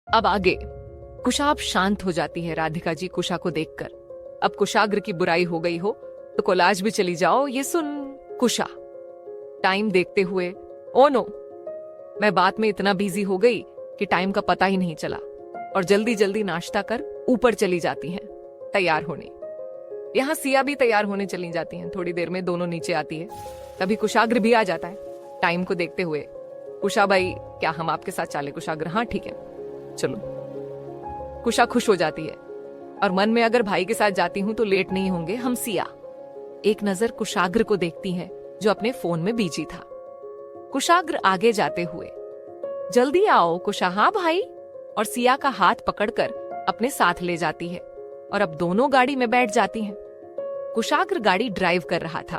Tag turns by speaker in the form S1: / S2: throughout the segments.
S1: अब आगे। कुशा अब शांत हो जाती है राधिका जी कुशा को देखकर। अब कुशाग्र की बुराई हो गई हो तो कोलाज भी चली जाओ, ये सुन। कुशा टाइम देखते हुए, ओ नो, मैं बात में इतना बिजी हो गई कि टाइम का पता ही नहीं चला, और जल्दी जल्दी नाश्ता कर ऊपर चली जाती हैं तैयार होने। यहाँ सिया भी तैयार होने चली जाती हैं। थोड़ी देर में दोनों नीचे आती है। तभी कुशाग्र भी आ जाता है टाइम को देखते हुए। कुशा भाई, क्या हम आपके साथ चले? कुशाग्र, हाँ ठीक है चलो। कुशा खुश हो जाती है और मन में, अगर भाई के साथ जाती हूं तो लेट नहीं होंगे हम। सिया एक नजर कुशाग्र को देखती है जो अपने फोन में बिजी था। कुशाग्र आगे जाते हुए, जल्दी आओ कुशा। हाँ भाई। और सिया का हाथ पकड़कर अपने साथ ले जाती है और अब दोनों गाड़ी में बैठ जाती हैं। कुशाग्र गाड़ी ड्राइव कर रहा था,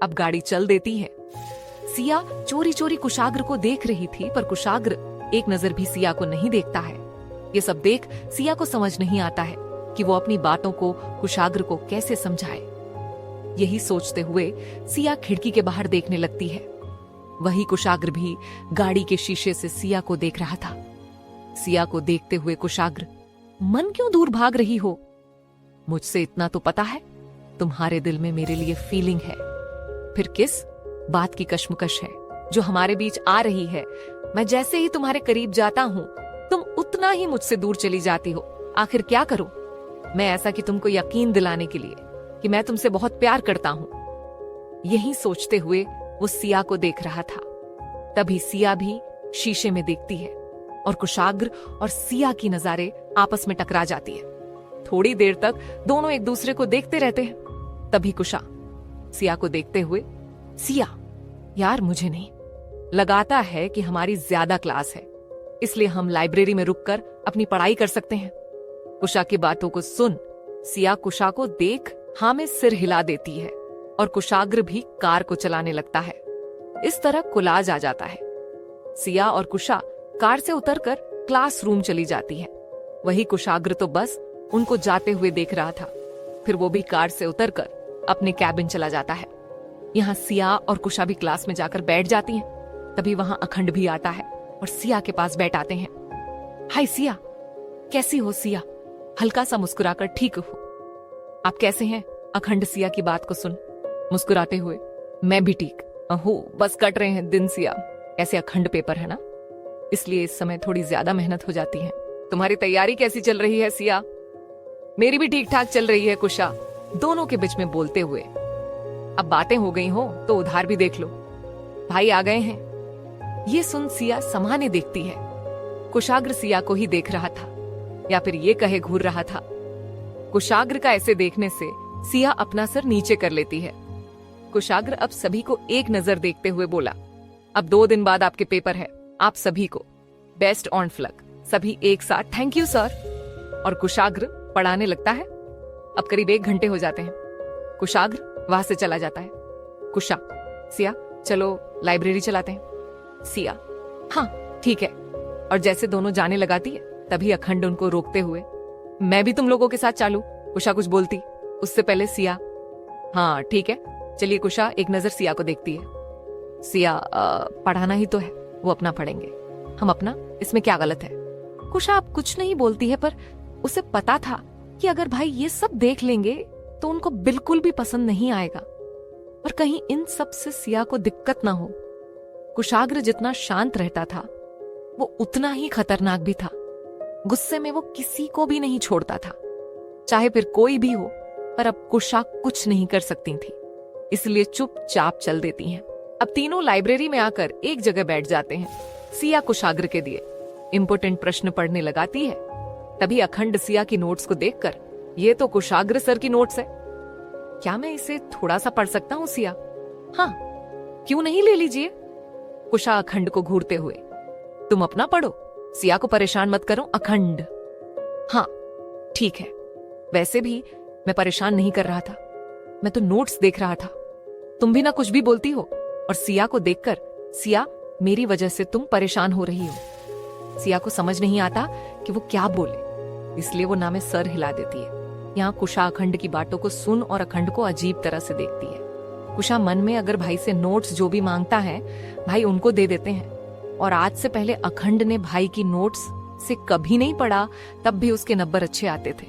S1: अब गाड़ी चल देती है। सिया चोरी चोरी कुशाग्र को देख रही थी, पर कुशाग्र एक नजर भी सिया को नहीं देखता है। ये सब देख सिया को समझ नहीं आता है कि वो अपनी बातों को कुशाग्र को कैसे समझाए। यही सोचते हुए सिया खिड़की के बाहर देखने लगती है। वही कुशाग्र भी गाड़ी के शीशे से सिया को देख रहा था। सिया को देखते हुए कुशाग्र, मन क्यों दूर भाग रही हो? मुझसे इतना तो पता है, तुम्हारे दिल में मेरे लिए फीलिंग है। फिर किस बात की कश्मकश है जो हमारे बीच आ रही है? मैं जैसे ही तुम्हारे करीब जाता हूं तुम उतना ही मुझसे दूर चली जाती हो। आखिर क्या करूं मैं ऐसा कि तुमको यकीन दिलाने के लिए कि मैं तुमसे बहुत प्यार करता हूं? यही सोचते हुए वो सिया को देख रहा था। तभी सिया भी शीशे में देखती है और कुशाग्र और सिया की नजारे आपस में टकरा जाती है। थोड़ी देर तक दोनों एक दूसरे को देखते रहते हैं। तभी कुशा सिया को देखते हुए, सिया यार, मुझे नहीं लगाता है कि हमारी ज्यादा क्लास है, इसलिए हम लाइब्रेरी में रुककर अपनी पढ़ाई कर सकते हैं। कुशा की बातों को सुन सिया कुशा को देख हाँ में सिर हिला देती है और कुशाग्र भी कार को चलाने लगता है। इस तरह कोलाज आ जाता है। सिया और कुशा कार से उतरकर क्लासरूम चली जाती है। वही कुशाग्र तो बस उनको जाते हुए देख रहा था। फिर वो भी कार से उतरकर अपने कैबिन चला जाता है। यहाँ सिया और कुशा भी क्लास में जाकर बैठ जाती हैं। तभी वहां अखंड भी आता है और सिया के पास बैठ आते हैं। हाय सिया, कैसी हो? सिया हल्का सा मुस्कुराकर, ठीक हो। आप कैसे हैं? अखंड सिया की बात को सुन मुस्कुराते हुए, मैं भी ठीक हूँ, बस कट रहे हैं दिन। सिया, ऐसे अखंड पेपर है ना, इसलिए इस समय थोड़ी ज्यादा मेहनत हो जाती है। तुम्हारी तैयारी कैसी चल रही है? सिया, मेरी भी ठीक ठाक चल रही है। कुशा दोनों के बीच में बोलते हुए, अब बातें हो गई हो तो उधार भी देख लो, भाई आ गए हैं। ये सुन सिया समाने देखती है। कुशाग्र सिया को ही देख रहा था, या फिर ये कहे घूर रहा था। कुशाग्र का ऐसे देखने से सिया अपना सर नीचे कर लेती है। कुशाग्र अब सभी को एक नजर देखते हुए बोला, अब 2 दिन बाद आपके पेपर है, आप सभी को बेस्ट ऑन फ्लक। सभी एक साथ थैंक यू सर। और कुशाग्र पढ़ाने लगता है। अब करीब 1 घंटे हो जाते हैं। कुशाग्र वहां से चला जाता है। कुशा, सिया चलो लाइब्रेरी चलाते हैं। सिया, हाँ ठीक है। और जैसे दोनों जाने लगाती है तभी अखंड उनको रोकते हुए, मैं भी तुम लोगों के साथ चालू। कुशा कुछ बोलती उससे पहले सिया, हाँ ठीक है चलिए। कुशा एक नजर सिया को देखती है। सिया, पढ़ाना ही तो है, वो अपना पढ़ेंगे, हम अपना, इसमें क्या गलत है? कुशा अब कुछ नहीं बोलती है, पर उसे पता था कि अगर भाई ये सब देख लेंगे तो उनको बिल्कुल भी पसंद नहीं आएगा और कहीं इन सब से सिया को दिक्कत ना हो। कुशाग्र जितना शांत रहता था वो उतना ही खतरनाक भी था। गुस्से में वो किसी को भी नहीं छोड़ता था, चाहे फिर कोई भी हो। पर अब कुशा कुछ नहीं कर सकती थी, इसलिए चुपचाप चल देती हैं। अब तीनों लाइब्रेरी में आकर एक जगह बैठ जाते हैं। सिया कुशाग्र के दिए इंपोर्टेंट प्रश्न पढ़ने लगाती है। तभी अखंड सिया की नोट्स को देखकर, ये तो कुशाग्र सर की नोट्स है, क्या मैं इसे थोड़ा सा पढ़ सकता हूँ? सिया, हाँ क्यों नहीं, ले लीजिए। कुशा अखंड को घूरते हुए, तुम अपना पढ़ो, सिया को परेशान मत करो। अखंड, हाँ ठीक है, वैसे भी मैं परेशान नहीं कर रहा था, मैं तो नोट्स देख रहा था। तुम भी ना कुछ भी बोलती हो। और सिया को देखकर, सिया मेरी वजह से तुम परेशान हो रही हो। सिया को समझ नहीं आता कि वो क्या बोले, इसलिए वो ना में सर हिला देती है। यहाँ कुशा अखंड की बातों को सुन और अखंड को अजीब तरह से देखती है। कुशा मन में अगर भाई से नोट्स जो भी मांगता है भाई उनको दे देते हैं, और आज से पहले अखंड ने भाई की नोट्स से कभी नहीं पढ़ा तब भी उसके नंबर अच्छे आते थे,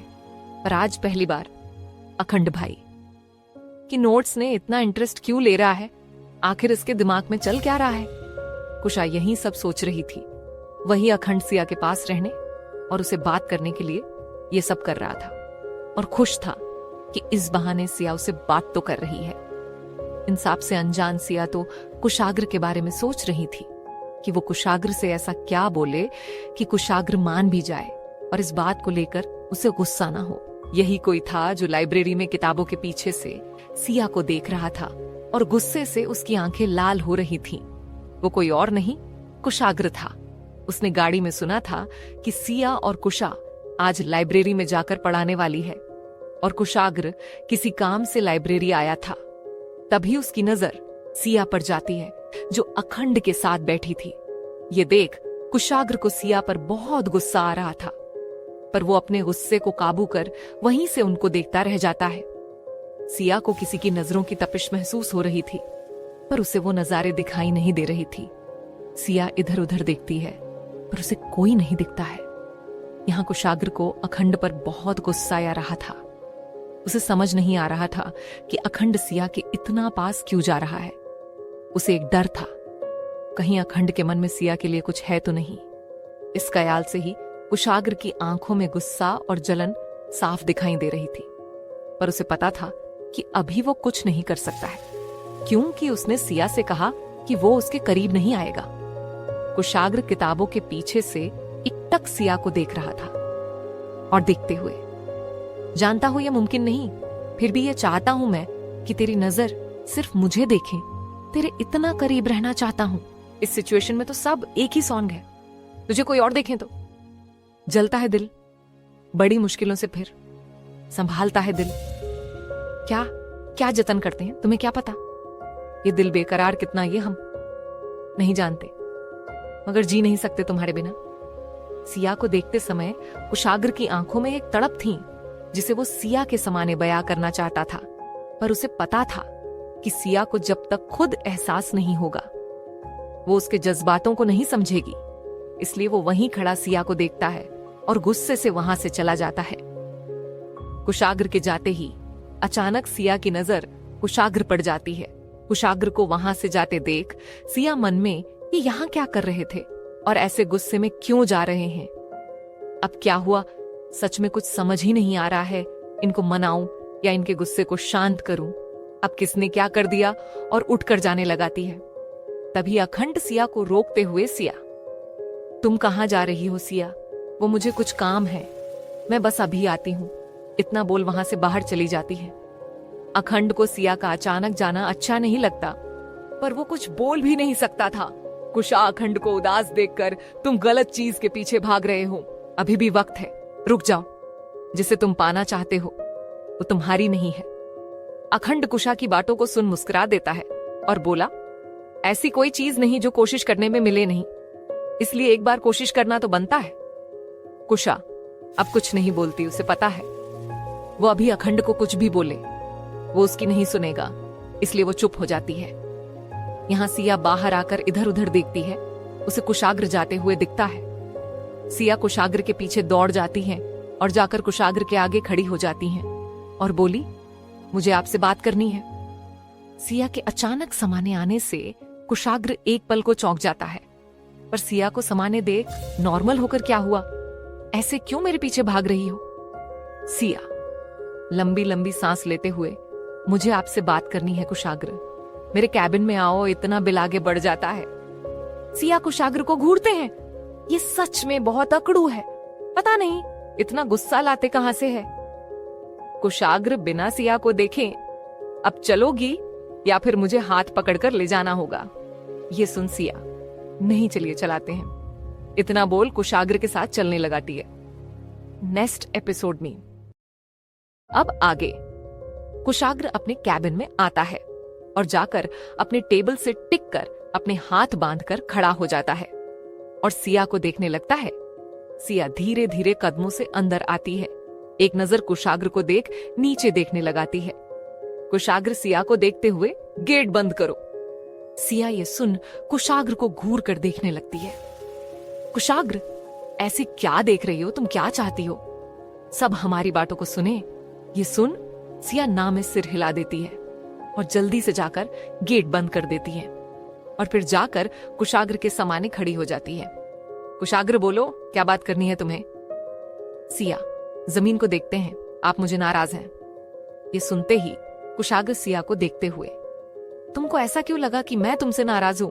S1: पर आज पहली बार अखंड भाई कि नोट्स ने इतना इंटरेस्ट क्यों ले रहा है, आखिर इसके दिमाग में चल क्या रहा है। कुशा यही सब सोच रही थी। वही अखंड सिया के पास रहने और उसे बात करने के लिए ये सब कर रहा था और खुश था कि इस बहाने सिया उसे बात तो कर रही है। इंसाफ से अनजान सिया तो कुशाग्र के बारे में सोच रही थी कि वो कुशाग्र से ऐसा क्या बोले कि कुशाग्र मान भी जाए और इस बात को लेकर उसे गुस्सा ना हो। यही कोई था जो लाइब्रेरी में किताबों के पीछे से सिया को देख रहा था और गुस्से से उसकी आंखें लाल हो रही थीं। वो कोई और नहीं, कुशाग्र था। उसने गाड़ी में सुना था कि सिया और कुशा आज लाइब्रेरी में जाकर पढ़ाने वाली है और कुशाग्र किसी काम से लाइब्रेरी आया था। तभी उसकी नजर सिया पर जाती है जो अखंड के साथ बैठी थी। ये देख कुशाग्र को सिया पर बहुत गुस्सा आ रहा था, पर वो अपने गुस्से को काबू कर वहीं से उनको देखता रह जाता है। सिया को किसी की नजरों की तपिश महसूस हो रही थी, पर उसे वो नजारे दिखाई नहीं दे रही थी। सिया इधर उधर देखती है पर उसे कोई नहीं दिखता है। यहाँ कुशाग्र को अखंड पर बहुत गुस्सा आ रहा था। उसे समझ नहीं आ रहा था कि अखंड सिया के इतना पास क्यों जा रहा है। उसे एक डर था, कहीं अखंड के मन में सिया के लिए कुछ है तो नहीं। इस ख्याल से ही कुशाग्र की आंखों में गुस्सा और जलन साफ दिखाई दे रही थी, पर उसे पता था कि अभी वो कुछ नहीं कर सकता है, क्योंकि उसने सिया से कहा कि वो उसके करीब नहीं आएगा। कुशाग्र किताबों के पीछे से एकटक सिया को देख रहा था और देखते हुए जानता हूं यह मुमकिन नहीं, फिर भी यह चाहता हूं मैं कि तेरी नजर सिर्फ मुझे देखे, तेरे इतना करीब रहना चाहता हूं। इस सिचुएशन में तो सब एक ही सॉन्ग है, तुझे कोई और देखे तो जलता है दिल, बड़ी मुश्किलों से फिर संभालता है दिल। क्या क्या जतन करते हैं तुम्हें क्या पता, ये दिल बेकरार कितना ये हम नहीं जानते, मगर जी नहीं सकते तुम्हारे बिना। सिया को देखते समय कुशाग्र की आंखों में एक तड़प थी जिसे वो सिया के समाने बयां करना चाहता था, पर उसे पता था कि सिया को जब तक खुद एहसास नहीं होगा वो उसके जज्बातों को नहीं समझेगी। इसलिए वो वहीं खड़ा सिया को देखता है और गुस्से से वहां से चला जाता है। कुशाग्र के जाते ही अचानक सिया की नजर कुशाग्र पड़ जाती है। कुशाग्र को वहां से जाते देख सिया मन में ये यहाँ क्या कर रहे थे और ऐसे गुस्से में क्यों जा रहे हैं। अब क्या हुआ, सच में कुछ समझ ही नहीं आ रहा है। इनको मनाऊं या इनके गुस्से को शांत करूं। अब किसने क्या कर दिया और उठकर जाने लगाती है। तभी अखंड सिया को रोकते हुए, सिया तुम कहां जा रही हो सिया, वो मुझे कुछ काम है, मैं बस अभी आती हूं, इतना बोल वहां से बाहर चली जाती है। अखंड को सिया का अचानक जाना अच्छा नहीं लगता, पर वो कुछ बोल भी नहीं सकता था। कुशा अखंड को उदास देखकर, तुम गलत चीज के पीछे भाग रहे हो, अभी भी वक्त है, रुक जाओ, जिसे तुम पाना चाहते हो वो तुम्हारी नहीं है। अखंड कुशा की बातों को सुन मुस्कुरा देता है और बोला, ऐसी कोई चीज नहीं जो कोशिश करने में मिले नहीं, इसलिए एक बार कोशिश करना तो बनता है। कुशा अब कुछ नहीं बोलती, उसे पता है वो अभी अखंड को कुछ भी बोले वो उसकी नहीं सुनेगा, इसलिए वो चुप हो जाती है। यहां सिया बाहर आकर इधर उधर देखती है, उसे कुशाग्र जाते हुए दिखता है। सिया कुशाग्र के पीछे दौड़ जाती है और जाकर कुशाग्र के आगे खड़ी हो जाती हैं और बोली, मुझे आपसे बात करनी है। सिया के अचानक समाने आने से कुशाग्र एक पल को चौंक जाता है, पर सिया को समाने देख नॉर्मल होकर क्या हुआ, ऐसे क्यों मेरे पीछे भाग रही हो। सिया लंबी लंबी सांस लेते हुए, मुझे आपसे बात करनी है कुशाग्र, मेरे कैबिन में आओ, इतना बिल आगे बढ़ जाता है। सिया कुशाग्र को घूरते हैं, ये सच में बहुत अकड़ू है, पता नहीं इतना गुस्सा लाते कहां से है। कुशाग्र बिना सिया को देखे, अब चलोगी या फिर मुझे हाथ पकड़कर ले जाना होगा। ये सुन सिया, नहीं चलिए चलाते हैं, इतना बोल कुशाग्र के साथ चलने लगाती है। नेक्स्ट एपिसोड में अब आगे कुशाग्र अपने कैबिन में आता है और जाकर अपने टेबल से टिक कर अपने हाथ बांधकर खड़ा हो जाता है और सिया को देखने लगता है। सिया धीरे धीरे कदमों से अंदर आती है, एक नजर कुशाग्र को देख नीचे देखने लगाती है। कुशाग्र सिया को देखते हुए, गेट बंद करो। सिया ये सुन कुशाग्र को घूर कर देखने लगती है। कुशाग्र ऐसे क्या देख रही हो? तुम क्या चाहती हो? सब हमारी बातों को सुने। ये सुन। सिया ना में सिर हिला देती है और जल्दी से जाकर गेट बंद कर देती है और फिर जाकर कुशाग्र के सामने खड़ी हो जाती है। कुशाग्र, बोलो, क्या बात करनी है तुम्हें? सिया, जमीन को देखते हैं, आप मुझे नाराज हैं। ये सुनते ही कुशाग्र सिया को देखते हुए, तुमको ऐसा क्यों लगा कि मैं तुमसे नाराज हूं?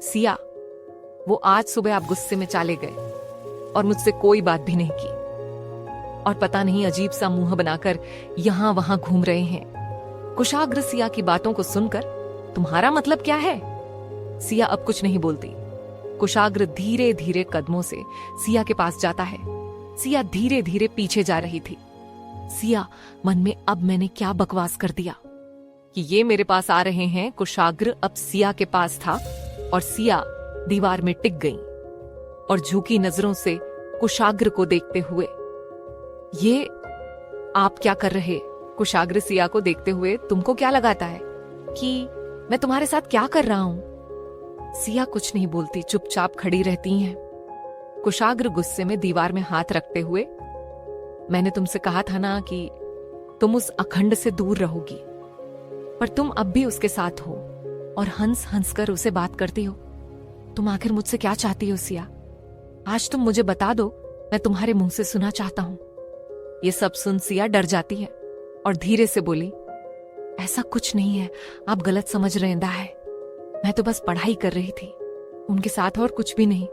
S1: सिया, वो आज सुबह आप गुस्से में चले गए और मुझसे कोई बात भी नहीं की और पता नहीं अजीब सा मुंह बनाकर यहां वहां घूम रहे हैं। कुशाग्र सिया की बातों को सुनकर, तुम्हारा मतलब क्या है? सिया अब कुछ नहीं बोलती। कुशाग्र धीरे धीरे कदमों से सिया के पास जाता है। सिया धीरे धीरे पीछे जा रही थी। सिया मन में, अब मैंने क्या बकवास कर दिया कि ये मेरे पास आ रहे हैं। कुशाग्र अब सिया के पास था और सिया दीवार में टिक गई और झुकी नजरों से कुशाग्र को देखते हुए, ये आप क्या कर रहे? कुशाग्र सिया को देखते हुए, तुमको क्या लगाता है कि मैं तुम्हारे साथ क्या कर रहा हूं? सिया कुछ नहीं बोलती, चुपचाप खड़ी रहती हैं। कुशाग्र गुस्से में दीवार में हाथ रखते हुए, मैंने तुमसे कहा था ना कि तुम उस अखंड से दूर रहोगी, पर तुम अब भी उसके साथ हो और हंस हंस कर उसे बात करती हो। तुम आखिर मुझसे क्या चाहती हो सिया? आज तुम मुझे बता दो, मैं तुम्हारे मुंह से सुना चाहता हूं। ये सब सुन सिया डर जाती है और धीरे से बोली, ऐसा कुछ नहीं है, आप गलत समझ रहे है। मैं तो बस पढ़ाई कर रही थी, उनके साथ, और कुछ भी नहीं।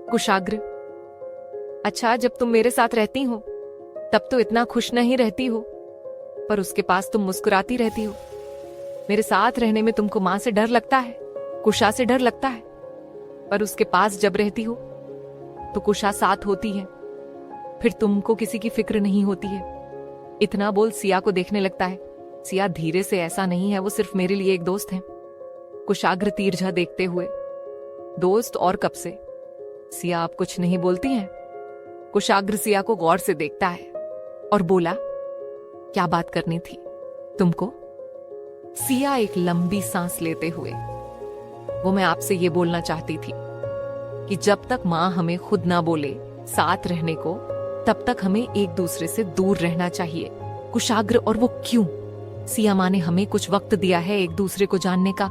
S1: कुशाग्र, अच्छा, जब तुम मेरे साथ रहती हो तब तो इतना खुश नहीं रहती हो, पर उसके पास तुम मुस्कुराती रहती हो। मेरे साथ रहने में तुमको मां से डर लगता है, कुशा से डर लगता है, पर उसके पास जब रहती हो तो कुशा साथ होती है, फिर तुमको किसी की फिक्र नहीं होती है। इतना बोल सिया को देखने लगता है। सिया धीरे से, ऐसा नहीं है, वो सिर्फ मेरे लिए एक दोस्त है। कुशाग्र तिरछा देखते हुए, दोस्त, और कब से? सिया आप कुछ नहीं बोलती हैं। कुशाग्र सिया को गौर से देखता है और बोला, क्या बात करनी थी तुमको? सिया एक लंबी सांस लेते हुए, वो मैं आपसे ये बोलना चाहती थी कि जब तक मां हमें खुद ना बोले साथ रहने को, तब तक हमें एक दूसरे से दूर रहना चाहिए। कुशाग्र, और वो क्यों? सिया मां ने हमें कुछ वक्त दिया है एक दूसरे को जानने का,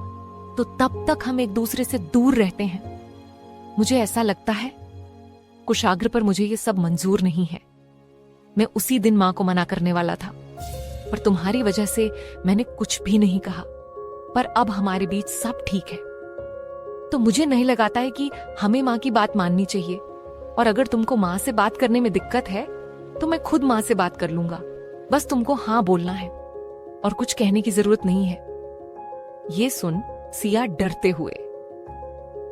S1: तो तब तक हम एक दूसरे से दूर रहते हैं। मुझे ऐसा लगता है कुशाग्र, पर मुझे ये सब मंजूर नहीं है। मैं उसी दिन मां को मना करने वाला था, पर तुम्हारी वजह से मैंने कुछ भी नहीं कहा। पर अब हमारे बीच सब ठीक है, तो मुझे नहीं लगाता है कि हमें मां की बात माननी चाहिए। और अगर तुमको मां से बात करने में दिक्कत है तो मैं खुद मां से बात कर लूंगा। बस तुमको हाँ बोलना है और कुछ कहने की जरूरत नहीं है। ये सुन सिया डरते हुए,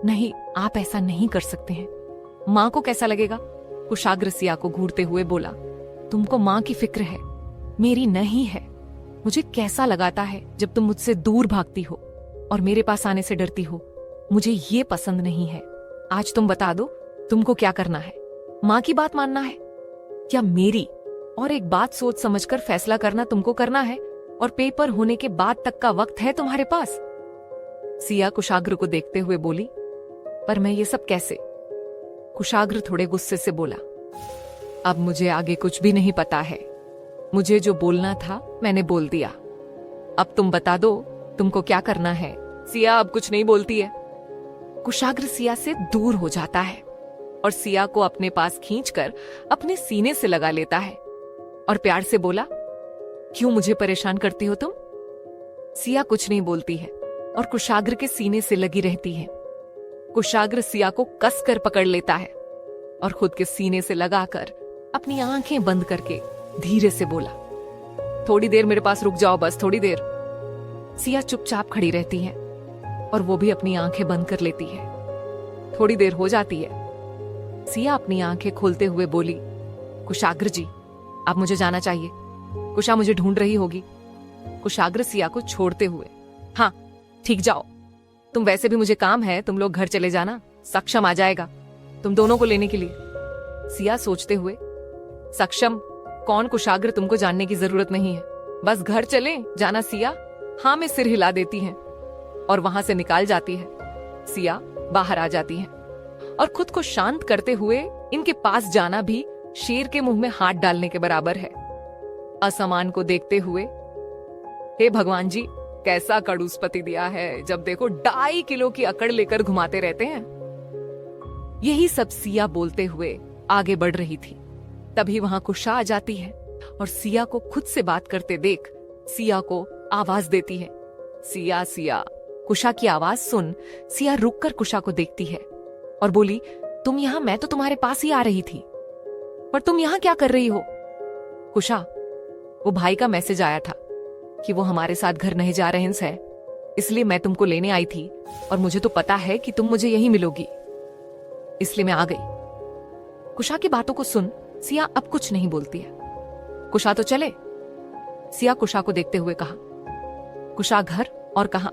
S1: नहीं, आप ऐसा नहीं कर सकते हैं, मां को कैसा लगेगा? कुशाग्र सिया को घूरते हुए बोला, तुमको मां की फिक्र है, मेरी नहीं है। मुझे कैसा लगाता है जब तुम मुझसे दूर भागती हो और मेरे पास आने से डरती हो। मुझे ये पसंद नहीं है। आज तुम बता दो, तुमको क्या करना है? मां की बात मानना है या मेरी? और एक बात सोच समझकर फैसला करना तुमको करना है, और पेपर होने के बाद तक का वक्त है तुम्हारे पास। सिया कुशाग्र को देखते हुए बोली, पर मैं ये सब कैसे? कुशाग्र थोड़े गुस्से से बोला, अब मुझे आगे कुछ भी नहीं पता है। मुझे जो बोलना था मैंने बोल दिया। अब तुम बता दो, तुमको क्या करना है? सिया अब कुछ नहीं बोलती है। कुशाग्र सिया से दूर हो जाता है और सिया को अपने पास खींचकर अपने सीने से लगा लेता है और प्यार से बोला, क्यों मुझे परेशान करती हो तुम? सिया कुछ नहीं बोलती है और कुशाग्र के सीने से लगी रहती है। कुशाग्र सिया को कसकर पकड़ लेता है और खुद के सीने से लगाकर अपनी आंखें बंद करके धीरे से बोला, थोड़ी देर मेरे पास रुक जाओ, बस थोड़ी देर। सिया चुपचाप खड़ी रहती है और वो भी अपनी आंखें बंद कर लेती है। थोड़ी देर हो जाती है। सिया अपनी आंखें खोलते हुए बोली, कुशाग्र जी, अब मुझे जाना चाहिए। कुशा मुझे ढूंढ रही होगी। कुशाग्र सिया को छोड़ते हुए, हाँ ठीक, जाओ, तुम वैसे भी मुझे काम है, तुम लोग घर चले जाना, सक्षम आ जाएगा तुम दोनों को लेने के लिए। सिया सोचते हुए, सक्षम कौन? कुशाग्र, तुमको जानने की जरूरत नहीं है, बस घर चले जाना। सिया हाँ में सिर हिला देती है और वहां से निकाल जाती है। सिया बाहर आ जाती है और खुद को शांत करते हुए इनके पास जाना भी शेर के मुंह में हाथ डालने के बराबर है। असमान को देखते हुए, हे भगवान जी, कैसा कड़ूसपति दिया है, जब देखो 2.5 किलो की अकड़ लेकर घुमाते रहते हैं। यही सब सिया बोलते हुए आगे बढ़ रही थी। तभी वहां कुशा आ जाती है और सिया को खुद से बात करते देख सिया को आवाज देती है, सिया सिया। कुशा की आवाज सुन सिया रुककर कुशा को देखती है और बोली, तुम यहां? मैं तो तुम्हारे पास ही आ रही थी, पर तुम यहां क्या कर रही हो? कुशा, वो भाई का मैसेज आया था कि वो हमारे साथ घर नहीं जा रहे हैं, इसलिए मैं तुमको लेने आई थी और मुझे तो पता है कि तुम मुझे यहीं मिलोगी, इसलिए मैं आ गई। कुशा की बातों को सुन सिया अब कुछ नहीं बोलती है। कुशा तो चले, सिया कुशा को देखते हुए कहा। कुशा, घर और कहां?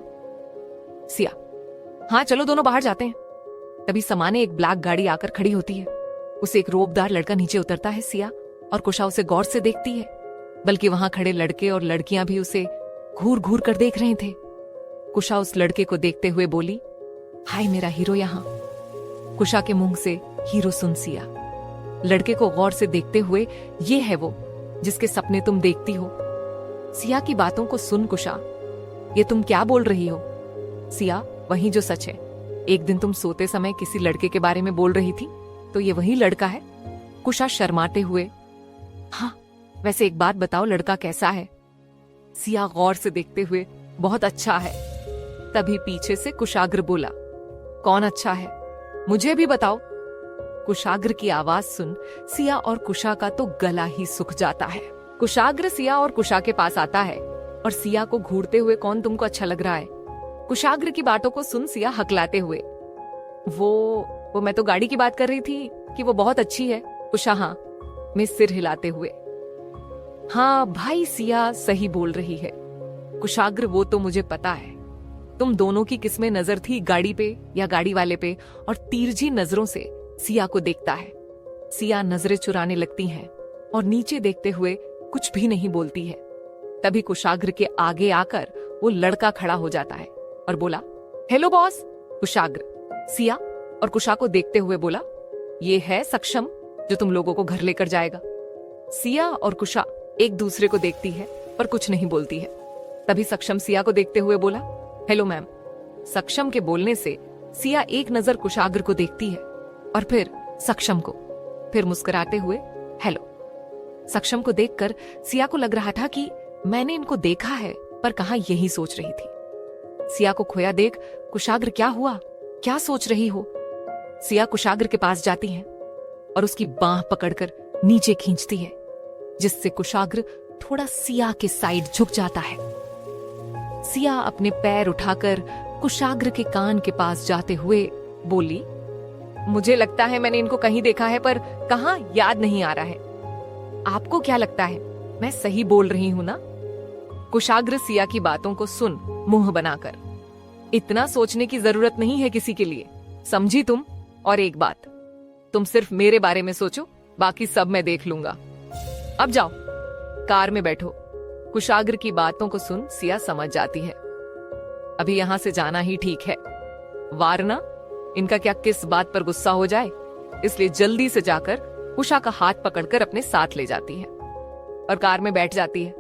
S1: सिया, हाँ चलो दोनों बाहर जाते हैं। तभी समाने एक ब्लैक गाड़ी आकर खड़ी होती है। उसे एक रोबदार लड़का नीचे उतरता है। सिया और कुशा उसे गौर से देखती है, बल्कि वहां खड़े लड़के और लड़कियां भी उसे घूर घूर कर देख रहे थे। कुशा उस लड़के को देखते हुए बोली, हाय मेरा हीरो यहाँ। कुशा के मुंह से हीरो सुन सिया लड़के को गौर से देखते हुए, ये है वो जिसके सपने तुम देखती हो। सिया की बातों को सुन कुशा, ये तुम क्या बोल रही हो? सिया, वही जो सच है। एक दिन तुम सोते समय किसी लड़के के बारे में बोल रही थी, तो ये वही लड़का है। कुशा शर्माते हुए, हाँ वैसे एक बात बताओ, लड़का कैसा है? सिया गौर से देखते हुए, बहुत अच्छा है। तभी पीछे से कुशाग्र बोला, कौन अच्छा है, मुझे भी बताओ। कुशाग्र की आवाज सुन सिया और कुशा का तो गला ही सूख जाता है। कुशाग्र सिया और कुशा के पास आता है और सिया को घूरते हुए, कौन तुमको अच्छा लग रहा है? कुशाग्र की बातों को सुन सिया हकलाते हुए, वो मैं तो गाड़ी की बात कर रही थी कि वो बहुत अच्छी है। कुशा, हाँ, में सिर हिलाते हुए, हाँ भाई सिया सही बोल रही है। कुशाग्र, वो तो मुझे पता है, तुम दोनों की किसमें नजर थी, गाड़ी पे या गाड़ी वाले पे? और तिरछी नजरों से सिया को देखता है। सिया नजरें चुराने लगती हैं और नीचे देखते हुए कुछ भी नहीं बोलती है। तभी कुशाग्र के आगे आकर वो लड़का खड़ा हो जाता है और बोला, हेलो बॉस। कुशाग्र सिया और कुशा को देखते हुए बोला, ये है सक्षम जो तुम लोगों को घर लेकर जाएगा। सिया और कुशा एक दूसरे को देखती है पर कुछ नहीं बोलती है। तभी सक्षम सिया को देखते हुए बोला, हेलो मैम। सक्षम के बोलने से सिया एक नजर कुशाग्र को देखती है और फिर सक्षम को, फिर मुस्कुराते हुए हेलो। सक्षम को देखकर सिया को लग रहा था कि मैंने इनको देखा है, पर कहां यही सोच रही थी। सिया को खोया देख कुशाग्र, क्या हुआ, क्या सोच रही हो? सिया कुशाग्र के पास जाती है और उसकी बांह पकड़कर नीचे खींचती है, जिससे कुशाग्र थोड़ा सिया के साइड झुक जाता है। सिया अपने पैर उठाकर कुशाग्र के कान के पास जाते हुए बोली, मुझे लगता है मैंने इनको कहीं देखा है, पर कहां याद नहीं आ रहा है। आपको क्या लगता है, मैं सही बोल रही हूं ना? कुशाग्र सिया की बातों को सुन मुंह बनाकर, इतना सोचने की जरूरत नहीं है किसी के लिए, समझी तुम? और एक बात, तुम सिर्फ मेरे बारे में सोचो, बाकी सब मैं देख लूंगा। अब जाओ, कार में बैठो। कुशाग्र की बातों को सुन सिया समझ जाती है, अभी यहां से जाना ही ठीक है, वारना इनका क्या किस बात पर गुस्सा हो जाए। इसलिए जल्दी से जाकर कुशा का हाथ पकड़कर अपने साथ ले जाती है और कार में बैठ जाती है।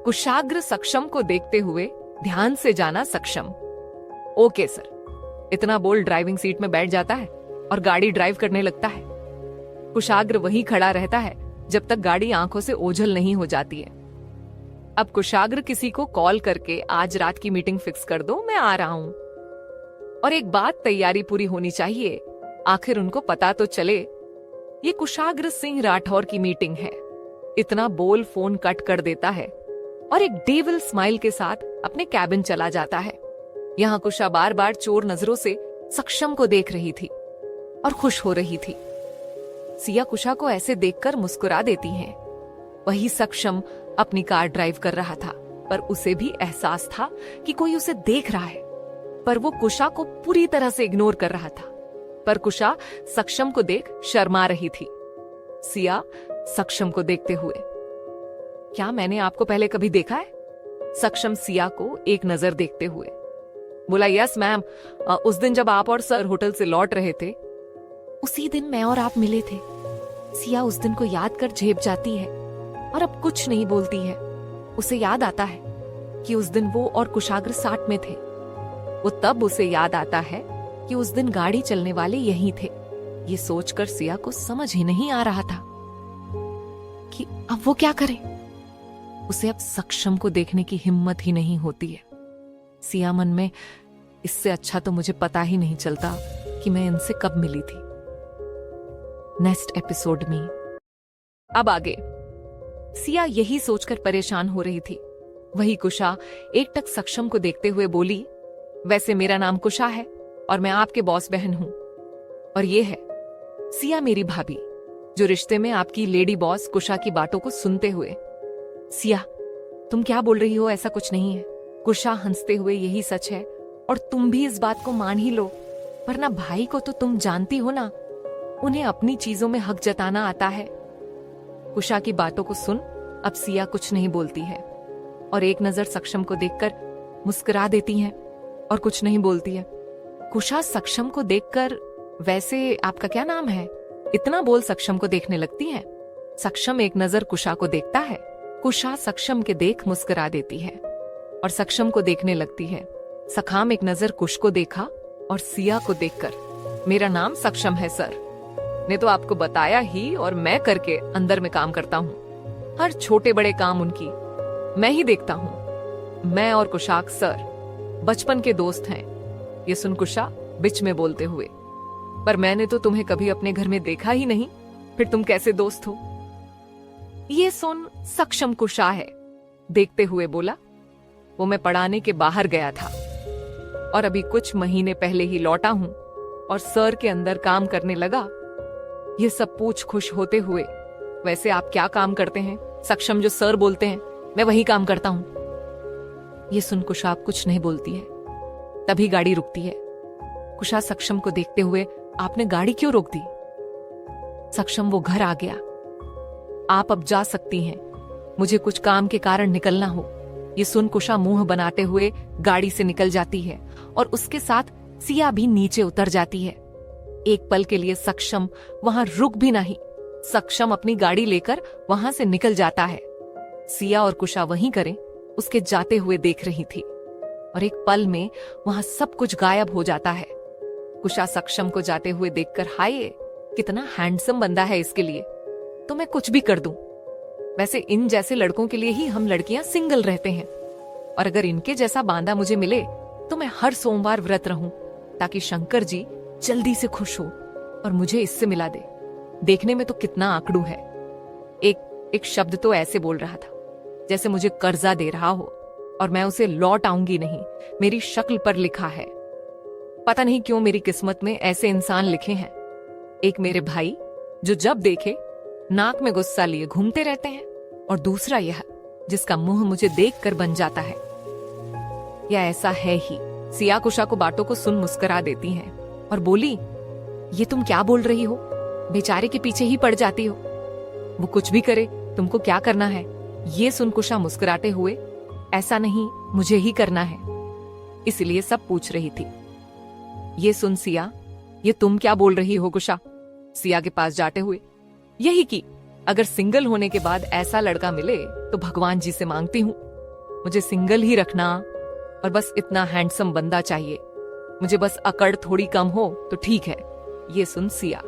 S1: कुशाग्र सक्षम को देखते हुए, ध्यान से जाना सक्षम। ओके सर, इतना बोल ड्राइविंग सीट में बैठ जाता है और गाड़ी ड्राइव करने लगता है। कुशाग्र वहीं खड़ा रहता है जब तक गाड़ी आंखों से ओझल नहीं हो जाती है। अब कुशाग्र किसी को कॉल करके आज रात की मीटिंग फिक्स कर दो, मैं आ रहा हूं। और एक बात, तैयारी पूरी होनी चाहिए, आखिर उनको पता तो चले ये कुशाग्र सिंह राठौर की मीटिंग है। इतना बोल फोन कट कर देता है और एक डेविल स्माइल के साथ अपने कैबिन चला जाता है। यहाँ कुशा बार बार चोर नजरों से सक्षम को देख रही थी और खुश हो रही थी। सिया कुशा को ऐसे देखकर मुस्कुरा देती है। वही सक्षम अपनी कार ड्राइव कर रहा था, पर उसे भी एहसास था कि कोई उसे देख रहा है, पर वो कुशा को पूरी तरह से इग्नोर कर रहा था। पर कुशा सक्षम को देख शर्मा रही थी। सिया सक्षम को देखते हुए, क्या मैंने आपको पहले कभी देखा है? सक्षम सिया को एक नजर देखते हुए बोला, यस मैम, उस दिन जब आप और सर होटल से लौट रहे थे उसी दिन मैं और आप मिले थे। सिया उस दिन को याद कर झेप जाती है और अब कुछ नहीं बोलती है। उसे याद आता है कि उस दिन वो और कुशाग्र साथ में थे। वो तब उसे याद आता है कि उस दिन गाड़ी चलने वाले यही थे। ये सोचकर सिया को समझ ही नहीं आ रहा था कि अब वो क्या करे। उसे अब सक्षम को देखने की हिम्मत ही नहीं होती है। सिया मन में, इससे अच्छा तो मुझे पता ही नहीं चलता कि मैं इनसे कब मिली थी। नेक्स्ट एपिसोड में अब आगे। सिया यही सोचकर परेशान हो रही थी। वही कुशा एकटक सक्षम को देखते हुए बोली, वैसे मेरा नाम कुशा है और मैं आपके बॉस बहन हूं, और ये है सिया मेरी भाभी, जो रिश्ते में आपकी लेडी बॉस कुशा की बातों को सुनते हुए। सिया, तुम क्या बोल रही हो? ऐसा कुछ नहीं है। कुशा हंसते हुए, यही सच है और तुम भी इस बात को मान ही लो, वरना भाई को तो तुम जानती हो ना, उन्हें अपनी चीजों में हक जताना आता है। कुशा की बातों को सुन अब सिया कुछ नहीं बोलती है और एक नजर सक्षम को देखकर मुस्कुरा देती है और कुछ नहीं बोलती है। कुशा सक्षम को देखकर, वैसे आपका क्या नाम है? इतना बोल सक्षम को देखने लगती है। सक्षम एक नजर कुशा को देखता है। कुशा सक्षम के देख मुस्कुरा देती है और सक्षम को देखने लगती है। सखाम एक नजर कुश को देखा और सिया को देखकर, मेरा नाम सक्षम है सर, ने तो आपको बताया ही, और मैं करके अंदर में काम करता हूँ। हर छोटे बड़े काम उनकी मैं ही देखता हूँ। मैं और कुशाक सर बचपन के दोस्त हैं। ये सुन कुशा बीच में बोलते हुए, पर मैंने तो तुम्हें कभी अपने घर में देखा ही नहीं, फिर तुम कैसे दोस्त हो? ये सुन सक्षम कुशा है देखते हुए बोला, वो मैं पढ़ाने के बाहर गया था और अभी कुछ महीने पहले ही लौटा हूं और सर के अंदर काम करने लगा। ये सब पूछ खुश होते हुए, वैसे आप क्या काम करते हैं? सक्षम जो सर बोलते हैं मैं वही काम करता हूं। ये सुन कुशा कुछ नहीं बोलती है। तभी गाड़ी रुकती है। कुशा सक्षम को देखते हुए, आपने गाड़ी क्यों रोक दी? सक्षम, वो घर आ गया, आप अब जा सकती हैं, मुझे कुछ काम के कारण निकलना हो। ये सुन कुशा मुंह बनाते हुए गाड़ी से निकल जाती है और उसके साथ सिया भी नीचे उतर जाती है। एक पल के लिए सक्षम वहां रुक भी नहीं। सक्षम अपनी गाड़ी लेकर वहां से निकल जाता है। सिया और कुशा वहीं करें उसके जाते हुए देख रही थी और एक पल में वहां सब कुछ गायब हो जाता है। कुशा सक्षम को जाते हुए देखकर, हाय कितना हैंडसम बंदा है, इसके लिए तो मैं कुछ भी कर दूं। वैसे इन जैसे लड़कों के लिए ही हम लड़कियां सिंगल रहते हैं, और अगर इनके जैसा बांदा मुझे मिले तो मैं हर सोमवार व्रत रहूं ताकि शंकर जी जल्दी से खुश हो और मुझे इससे मिला दे। देखने में तो कितना आंकड़ू है। एक शब्द तो ऐसे बोल रहा था जैसे मुझे कर्जा दे रहा हो और मैं उसे लौट आऊंगी नहीं। मेरी शक्ल पर लिखा है। पता नहीं क्यों मेरी किस्मत में ऐसे इंसान लिखे हैं। एक मेरे भाई जो जब देखे नाक में गुस्सा लिए घूमते रहते हैं, और दूसरा यह जिसका मुंह मुझे देखकर बन जाता है। या ऐसा है ही। सिया कुशा को बातों को सुन मुस्कुरा देती है और बोली, ये तुम क्या बोल रही हो? बेचारे के पीछे ही पड़ जाती हो। वो कुछ भी करे, तुमको क्या करना है? ये सुन कुशा मुस्कुराते हुए, ऐसा नहीं, मुझे ही करना है, इसलिए सब पूछ रही थी। ये सुन सिया, ये तुम क्या बोल रही हो? कुशा सिया के पास जाते हुए, यही कि अगर सिंगल होने के बाद ऐसा लड़का मिले तो भगवान जी से मांगती हूँ, मुझे सिंगल ही रखना और बस इतना हैंडसम बंदा चाहिए। मुझे बस अकड़ थोड़ी कम हो तो ठीक है। ये सुन सिया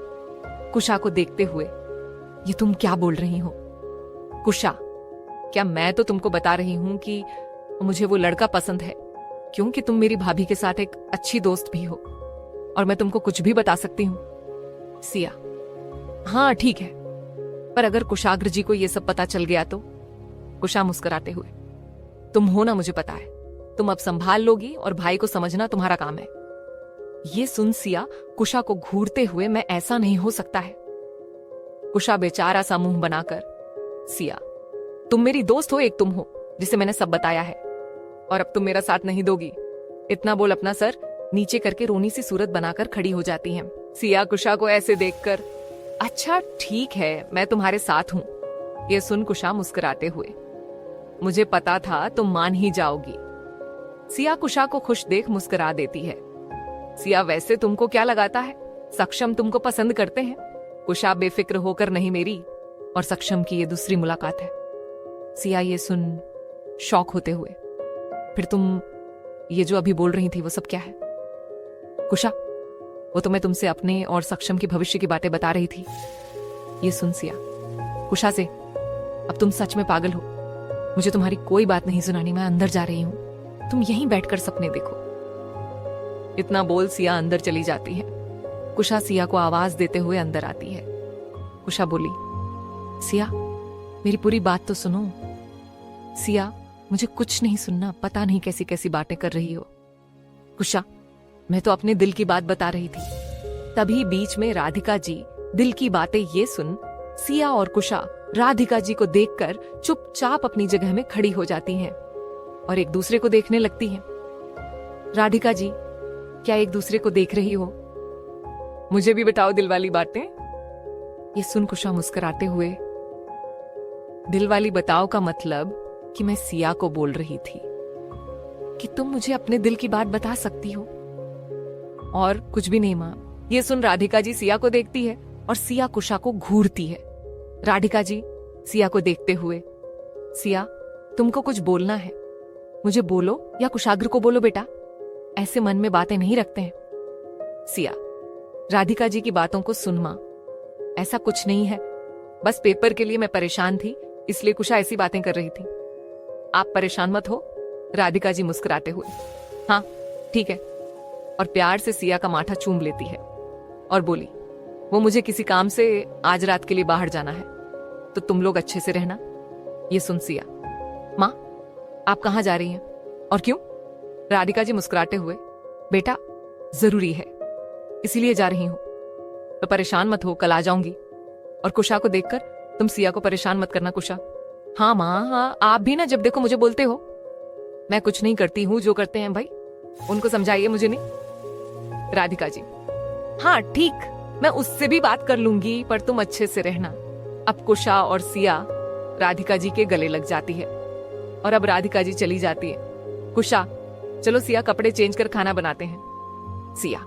S1: कुशा को देखते हुए, ये तुम क्या बोल रही हो? कुशा, क्या मैं तो तुमको बता रही हूं कि मुझे वो लड़का पसंद है, क्योंकि तुम मेरी भाभी के साथ एक अच्छी दोस्त भी हो और मैं तुमको कुछ भी बता सकती हूँ। सिया, हाँ ठीक है, पर अगर कुशाग्र जी को ये सब पता चल गया तो? कुशा मुस्कुराते हुए, तुम हो ना, मुझे पता है, तुम अब संभाल लोगी और भाई को समझना तुम्हारा काम है। ये सुन सिया कुशा को घूरते हुए, मैं ऐसा नहीं हो सकता है। कुशा बेचारा सा मुंह बनाकर, सिया तुम मेरी दोस्त हो, एक तुम हो जिसे मैंने सब बताया है, और अब तुम मेरा साथ नहीं दोगी। इतना बोल अपना सर नीचे करके रोनी सी सूरत बनाकर खड़ी हो जाती है। सिया कुशा को ऐसे देखकर, अच्छा ठीक है, मैं तुम्हारे साथ हूं। ये सुन कुशा मुस्कुराते हुए, मुझे पता था तुम मान ही जाओगी। सिया कुशा को खुश देख मुस्कुरा देती है। सिया, वैसे तुमको क्या लगाता है सक्षम तुमको पसंद करते हैं। कुशा बेफिक्र होकर, नहीं, मेरी और सक्षम की ये दूसरी मुलाकात है। सिया ये सुन शॉक होते हुए, फिर तुम ये जो अभी बोल रही थी वो सब क्या है? कुशा, वो तो मैं तुमसे अपने और सक्षम की भविष्य की बातें बता रही थी। ये सुन सिया, कुशा से, अब तुम सच में पागल हो। मुझे तुम्हारी कोई बात नहीं सुनानी, मैं अंदर जा रही हूं, तुम यहीं बैठकर सपने देखो। इतना बोल सिया अंदर चली जाती है। कुशा सिया को आवाज देते हुए अंदर आती है। कुशा बोली, सिया मेरी पूरी बात तो सुनो। सिया, मुझे कुछ नहीं सुनना, पता नहीं कैसी कैसी बातें कर रही हो। कुशा, मैं तो अपने दिल की बात बता रही थी। तभी बीच में राधिका जी दिल की बातें ये सुन सिया और कुशा राधिका जी को देखकर चुपचाप अपनी जगह में खड़ी हो जाती हैं और एक दूसरे को देखने लगती हैं। राधिका जी, क्या एक दूसरे को देख रही हो? मुझे भी बताओ दिल वाली बातें। ये सुन कुशा मुस्कुराते हुए, दिल वाली बताओ का मतलब कि मैं सिया को बोल रही थी कि तुम मुझे अपने दिल की बात बता सकती हो, और कुछ भी नहीं मां। ये सुन राधिका जी सिया को देखती है और सिया कुशा को घूरती है। राधिका जी सिया को देखते हुए, सिया तुमको कुछ बोलना है, मुझे बोलो या कुशाग्र को बोलो बेटा, ऐसे मन में बातें नहीं रखते हैं। सिया, राधिका जी की बातों को सुन मां, ऐसा कुछ नहीं है, बस पेपर के लिए मैं परेशान थी, इसलिए कुशा ऐसी बातें कर रही थी। आप परेशान मत हो। राधिका जी मुस्कुराते हुए, हाँ ठीक है, और प्यार से सिया का माथा चूम लेती है और बोली, वो मुझे किसी काम से आज रात के लिए बाहर जाना है, तो तुम लोग अच्छे से रहना। ये सुन सिया, माँ आप कहाँ जा रही हैं और क्यों? राधिका जी मुस्कुराते हुए, बेटा जरूरी है इसीलिए जा रही हूं, तो परेशान मत हो, कल आ जाऊंगी। और कुशा को देखकर, तुम सिया को परेशान मत करना कुशा। हाँ माँ हाँ, आप भी ना जब देखो मुझे बोलते हो। मैं कुछ नहीं करती हूँ, जो करते हैं भाई उनको समझाइए, मुझे नहीं। राधिका जी, हाँ ठीक, मैं उससे भी बात कर लूंगी, पर तुम अच्छे से रहना। अब कुशा और सिया राधिका जी के गले लग जाती है और अब राधिका जी चली जाती है। कुशा, चलो सिया कपड़े चेंज कर खाना बनाते हैं। सिया,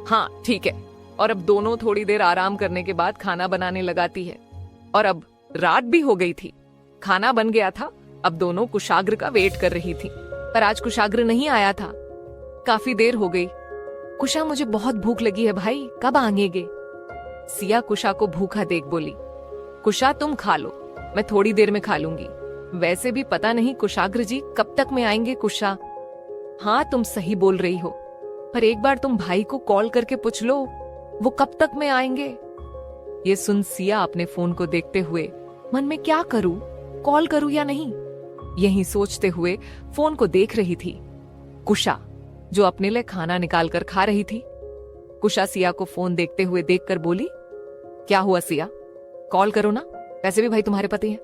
S1: हाँ ठीक है, और अब दोनों थोड़ी देर आराम करने के बाद खाना बनाने लगाती है। और अब रात भी हो गई थी, खाना बन गया था, अब दोनों कुशाग्र का वेट कर रही थी, पर आज कुशाग्र नहीं आया था। काफी देर हो गई। कुशा, मुझे बहुत भूख लगी है भाई, कब आएंगे? सिया कुशा को भूखा देख बोली, कुशा तुम खा लो, मैं थोड़ी देर में खा लूंगी। वैसे भी पता नहीं कुशाग्र जी कब तक में आएंगे। कुशा, हाँ तुम सही बोल रही हो, पर एक बार तुम भाई को कॉल करके पूछ लो वो कब तक में आएंगे। ये सुन सिया अपने फोन को देखते हुए मन में क्या करूं, कॉल करूं या नहीं, यही सोचते हुए फोन को देख रही थी। कुशा जो अपने लिए खाना निकाल कर खा रही थी। कुशा सिया को फोन देखते हुए देखकर बोली, क्या हुआ सिया, कॉल करो ना, वैसे भी भाई तुम्हारे पति हैं,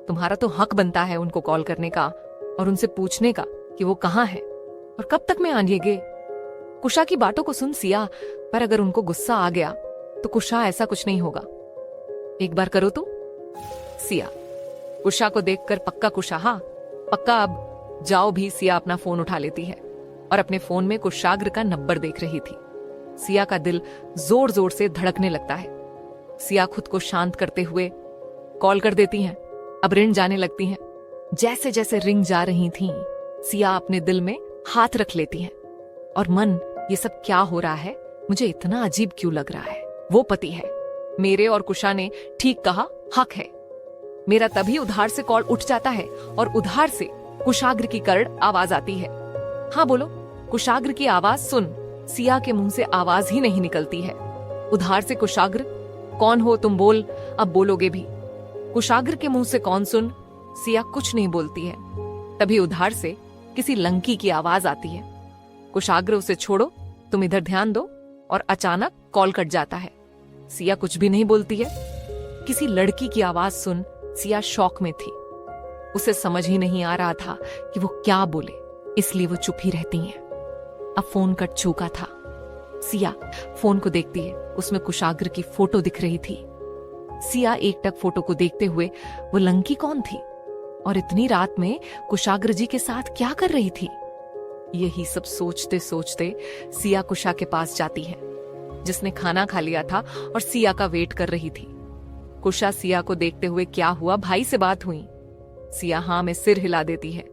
S1: तुम्हारा तो हक बनता है उनको कॉल करने का और उनसे पूछने का कि वो कहाँ है और कब तक में आएंगे। कुशा की बातों को सुन सिया, पर अगर उनको गुस्सा आ गया तो कुशा ऐसा कुछ नहीं होगा, एक बार करो तो। सिया कुशा को देखकर, पक्का कुशा, हाँ पक्का, अब जाओ भी। सिया अपना फोन उठा लेती है और अपने फोन में कुशाग्र का नंबर देख रही थी। सिया का दिल जोर जोर से धड़कने लगता है। सिया खुद को शांत करते हुए कॉल कर देती हैं। अब रिंग जाने लगती हैं। जैसे जैसे रिंग जा रही थीं, सिया अपने दिल में हाथ रख लेती हैं और मन, ये सब क्या हो रहा है, मुझे इतना अजीब क्यों लग रहा है। वो पति है मेरे और कुशा ने ठीक कहा, हक है मेरा। तभी उधार से कॉल उठ जाता है और उधार से कुशाग्र की करड़ आवाज आती है। हाँ बोलो। कुशाग्र की आवाज सुन सिया के मुंह से आवाज ही नहीं निकलती है। उधार से कुशाग्र, कौन हो तुम, बोल, अब बोलोगे भी। कुशाग्र के मुंह से कौन सुन, सिया कुछ नहीं बोलती है। तभी उधार से किसी लंकी की आवाज आती है। कुशाग्र, उसे छोड़ो, तुम इधर ध्यान दो। और अचानक कॉल कट जाता है। सिया कुछ भी नहीं बोलती है। किसी लड़की की आवाज सुन सिया शॉक में थी। उसे समझ ही नहीं आ रहा था कि वो क्या बोले, इसलिए वो चुप ही रहती हैं। अब फोन कट चुका था। सिया फोन को देखती है, उसमें कुशाग्र की फोटो दिख रही थी। सिया एकटक फोटो को देखते हुए, वो लंकी कौन थी और इतनी रात में कुशाग्र जी के साथ क्या कर रही थी। यही सब सोचते सोचते सिया कुशा के पास जाती है। जिसने खाना खा लिया था और सिया का वेट कर रही थी। कुशा सिया को देखते हुए, क्या हुआ भाई से बात हुई? सिया हाँ में सिर हिला देती है।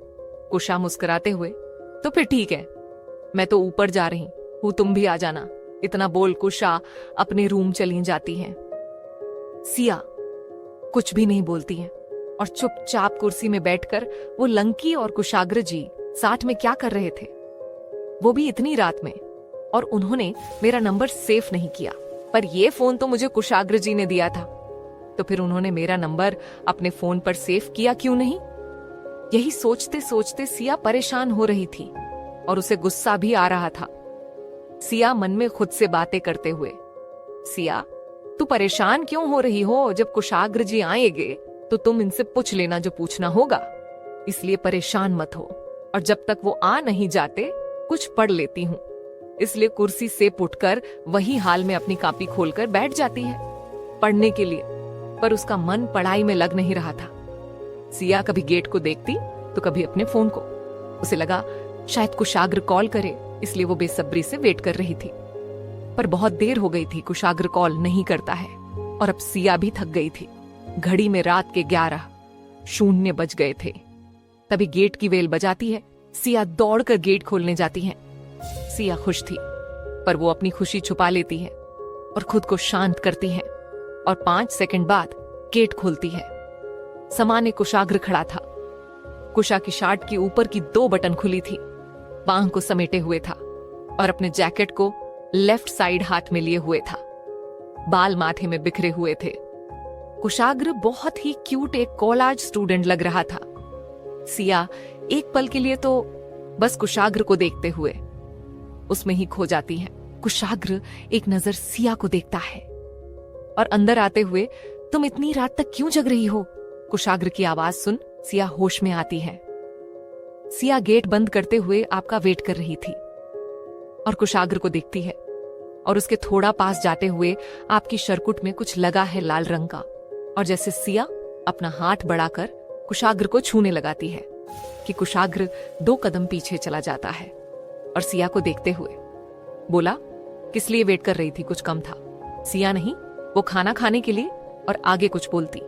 S1: कुशा मुस्कुराते हुए, तो फिर ठीक है, मैं तो ऊपर जा रही हूँ, तुम भी आ जाना। इतना बोल कुशा अपने रूम चली जाती है। सिया कुछ भी नहीं बोलती है और चुपचाप कुर्सी में बैठकर वो लंकी और कुशाग्र जी साथ में क्या कर रहे थे, वो भी इतनी रात में। और उन्होंने मेरा नंबर सेव नहीं किया, पर ये फोन तो मुझे कुशाग्र जी ने दिया था, तो फिर उन्होंने मेरा नंबर अपने फोन पर सेव किया क्यों नहीं? यही सोचते सोचते सिया परेशान हो रही थी और उसे गुस्सा भी आ रहा था। सिया मन में खुद से बातें करते हुए, सिया तू परेशान क्यों हो रही हो? जब कुशाग्र जी आएंगे तो तुम इनसे पूछ लेना जो पूछना होगा, इसलिए परेशान मत हो। और जब तक वो आ नहीं जाते कुछ पढ़ लेती हूँ। इसलिए कुर्सी से उठकर वही हाल में अपनी कॉपी खोलकर बैठ जाती है पढ़ने के लिए, पर उसका मन पढ़ाई में लग नहीं रहा था। सिया कभी गेट को देखती तो कभी अपने फोन को। उसे लगा शायद कुशाग्र कॉल करे, इसलिए वो बेसब्री से वेट कर रही थी। पर बहुत देर हो गई थी, कुशाग्र कॉल नहीं करता है और अब सिया भी थक गई थी। घड़ी में रात के 11:00 बज गए थे। तभी गेट की बेल बजाती है। सिया दौड़कर गेट खोलने जाती है। सिया खुश थी, पर वो अपनी खुशी छुपा लेती है और खुद को शांत करती है और 5 सेकंड बाद गेट खोलती है। सामान्य कुशाग्र खड़ा था। कुशा की शर्ट की ऊपर की 2 बटन खुली थी, बांह को समेटे हुए था और अपने जैकेट को लेफ्ट साइड हाथ में लिए हुए था। बाल माथे में बिखरे हुए थे। कुशाग्र बहुत ही क्यूट एक कॉलेज स्टूडेंट लग रहा था। सिया एक पल के लिए तो बस कुशाग्र को देखते हुए उसमें ही खो जाती है। कुशाग्र एक नजर सिया को देखता है और अंदर आते हुए, तुम इतनी रात तक क्यों जग रही हो? कुशाग्र की आवाज सुन सिया होश में आती है। सिया गेट बंद करते हुए आपका वेट कर रही थी और कुशाग्र को देखती है और उसके थोड़ा पास जाते हुए आपकी शरकुट में कुछ लगा है लाल रंग का, और जैसे सिया अपना हाथ बढ़ाकर कुशाग्र को छूने लगाती है कि कुशाग्र 2 कदम पीछे चला जाता है और सिया को देखते हुए बोला, किस लिए वेट कर रही थी? कुछ कम था? सिया नहीं, वो खाना खाने के लिए, और आगे कुछ बोलती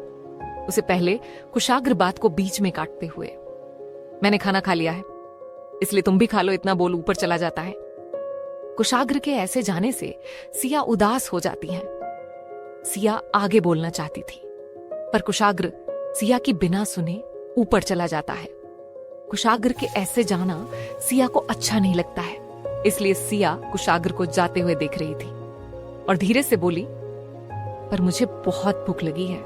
S1: उसे पहले कुशाग्र बात को बीच में काटते हुए, मैंने खाना खा लिया है, इसलिए तुम भी खा लो, इतना बोल ऊपर चला जाता है। कुशाग्र के ऐसे जाने से सिया उदास हो जाती है। सिया आगे बोलना चाहती थी, पर कुशाग्र सिया की बिना सुने ऊपर चला जाता है। कुशाग्र के ऐसे जाना सिया को अच्छा नहीं लगता है, इसलिए सिया कुशाग्र को जाते हुए देख रही थी और धीरे से बोली, पर मुझे बहुत भूख लगी है।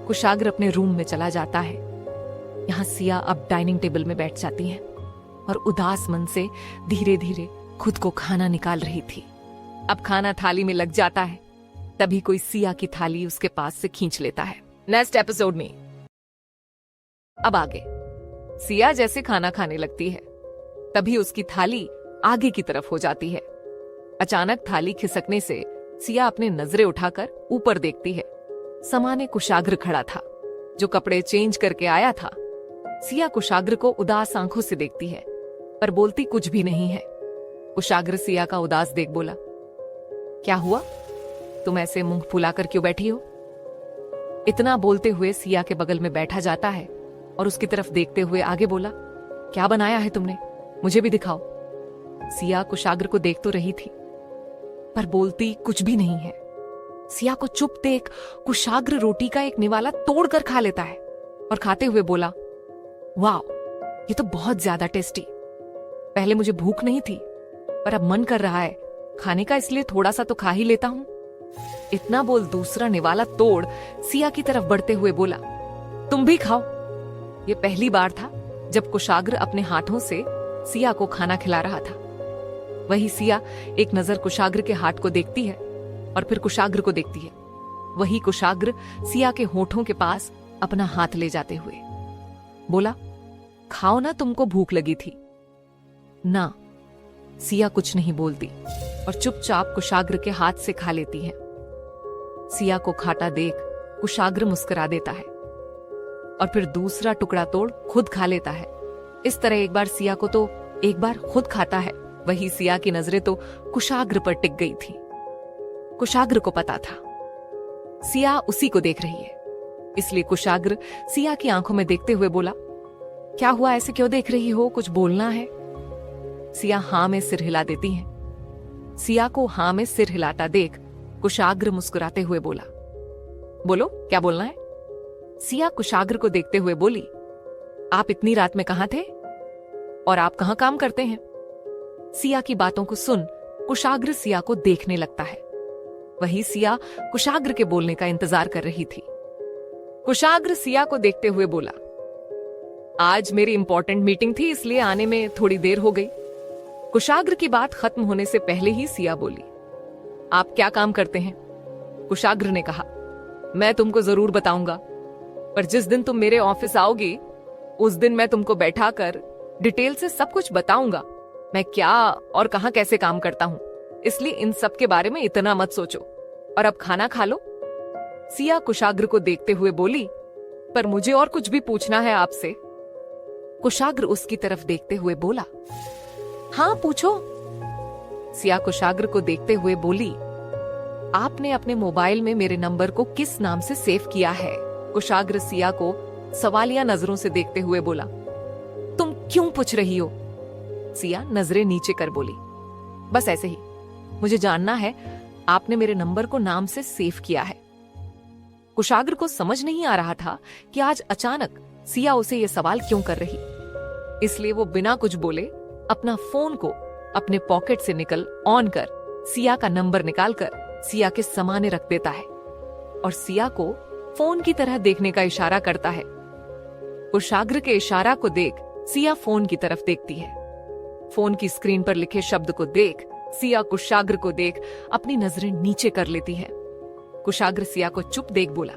S1: कुशाग्र अपने रूम में चला जाता है। यहाँ सिया अब डाइनिंग टेबल में बैठ जाती है और उदास मन से धीरे धीरे खुद को खाना निकाल रही थी। अब खाना थाली में लग जाता है, तभी कोई सिया की थाली उसके पास से खींच लेता है। नेक्स्ट एपिसोड में अब आगे सिया जैसे खाना खाने लगती है, तभी उसकी थाली आगे की तरफ हो जाती है। अचानक थाली खिसकने से सिया अपने नजरें उठाकर ऊपर देखती है। सामान्य कुशाग्र खड़ा था, जो कपड़े चेंज करके आया था। सिया कुशाग्र को उदास आंखों से देखती है, पर बोलती कुछ भी नहीं है। कुशाग्र सिया का उदास देख बोला, क्या हुआ? तुम ऐसे मुंह फुलाकर क्यों बैठी हो? इतना बोलते हुए सिया के बगल में बैठा जाता है और उसकी तरफ देखते हुए आगे बोला, क्या बनाया है तुमने? मुझे भी दिखाओ। सिया कुशाग्र को देख तो रही थी, पर बोलती कुछ भी नहीं है। सिया को चुप देख कुशाग्र रोटी का एक निवाला तोड़कर खा लेता है और खाते हुए बोला, वाह, ये तो बहुत ज्यादा टेस्टी। पहले मुझे भूख नहीं थी, पर अब मन कर रहा है खाने का, इसलिए थोड़ा सा तो खा ही लेता हूं। इतना बोल दूसरा निवाला तोड़ सिया की तरफ बढ़ते हुए बोला, तुम भी खाओ। ये पहली बार था जब कुशाग्र अपने हाथों से सिया को खाना खिला रहा था। वही सिया एक नजर कुशाग्र के हाथ को देखती है और फिर कुशाग्र को देखती है। वही कुशाग्र सिया के होठों के पास अपना हाथ ले जाते हुए बोला, खाओ ना, तुमको भूख लगी थी ना। सिया कुछ नहीं बोलती और चुपचाप कुशाग्र के हाथ से खा लेती है। सिया को खाता देख कुशाग्र मुस्कुरा देता है और फिर दूसरा टुकड़ा तोड़ खुद खा लेता है। इस तरह एक बार सिया को तो एक बार खुद खाता है। वही सिया की नजरें तो कुशाग्र पर टिक गई थी। कुशाग्र को पता था सिया उसी को देख रही है, इसलिए कुशाग्र सिया की आंखों में देखते हुए बोला, क्या हुआ, ऐसे क्यों देख रही हो, कुछ बोलना है? सिया हां में सिर हिला देती है। सिया को हां में सिर हिलाता देख कुशाग्र मुस्कुराते हुए बोला, बोलो क्या बोलना है? सिया कुशाग्र को देखते हुए बोली, आप इतनी रात में कहां थे और आप कहां काम करते हैं? सिया की बातों को सुन कुशाग्र सिया को देखने लगता है। वही सिया कुशाग्र के बोलने का इंतजार कर रही थी। कुशाग्र सिया को देखते हुए बोला, आज मेरी इंपॉर्टेंट मीटिंग थी, इसलिए आने में थोड़ी देर हो गई। कुशाग्र की बात खत्म होने से पहले ही सिया बोली, आप क्या काम करते हैं? कुशाग्र ने कहा, मैं तुमको जरूर बताऊंगा, पर जिस दिन तुम मेरे ऑफिस आओगी उस दिन मैं तुमको बैठाकर डिटेल से सब कुछ बताऊंगा, मैं क्या और कहां कैसे काम करता हूं। इसलिए इन सब के बारे में इतना मत सोचो, और अब खाना खा लो। सिया कुशाग्र को देखते हुए बोली, पर मुझे और कुछ भी पूछना है आपसे। कुशाग्र उसकी तरफ देखते हुए बोला, हाँ पूछो। सिया कुशाग्र को देखते हुए बोली, आपने अपने मोबाइल में मेरे नंबर को किस नाम से सेव किया है? कुशाग्र सिया को सवालिया नजरों से देखते हुए बोला, तुम क्यों पूछ रही हो? सिया नजरें नीचे कर बोली, बस ऐसे ही, मुझे जानना है आपने मेरे नंबर को नाम से सेव किया है। कुशाग्र को समझ नहीं आ रहा था कि आज अचानक सिया उसे यह सवाल क्यों कर रही, इसलिए वो बिना कुछ बोले अपना फोन को अपने पॉकेट से निकल ऑन कर सिया का नंबर निकालकर सिया के सामने रख देता है और सिया को फोन की तरह देखने का इशारा करता है। कुशाग्र के इशारा को देख सिया फोन की तरफ देखती है। फोन की स्क्रीन पर लिखे शब्द को देख सिया कुशाग्र को देख अपनी नजरें नीचे कर लेती है। कुशाग्र सिया को चुप देख बोला,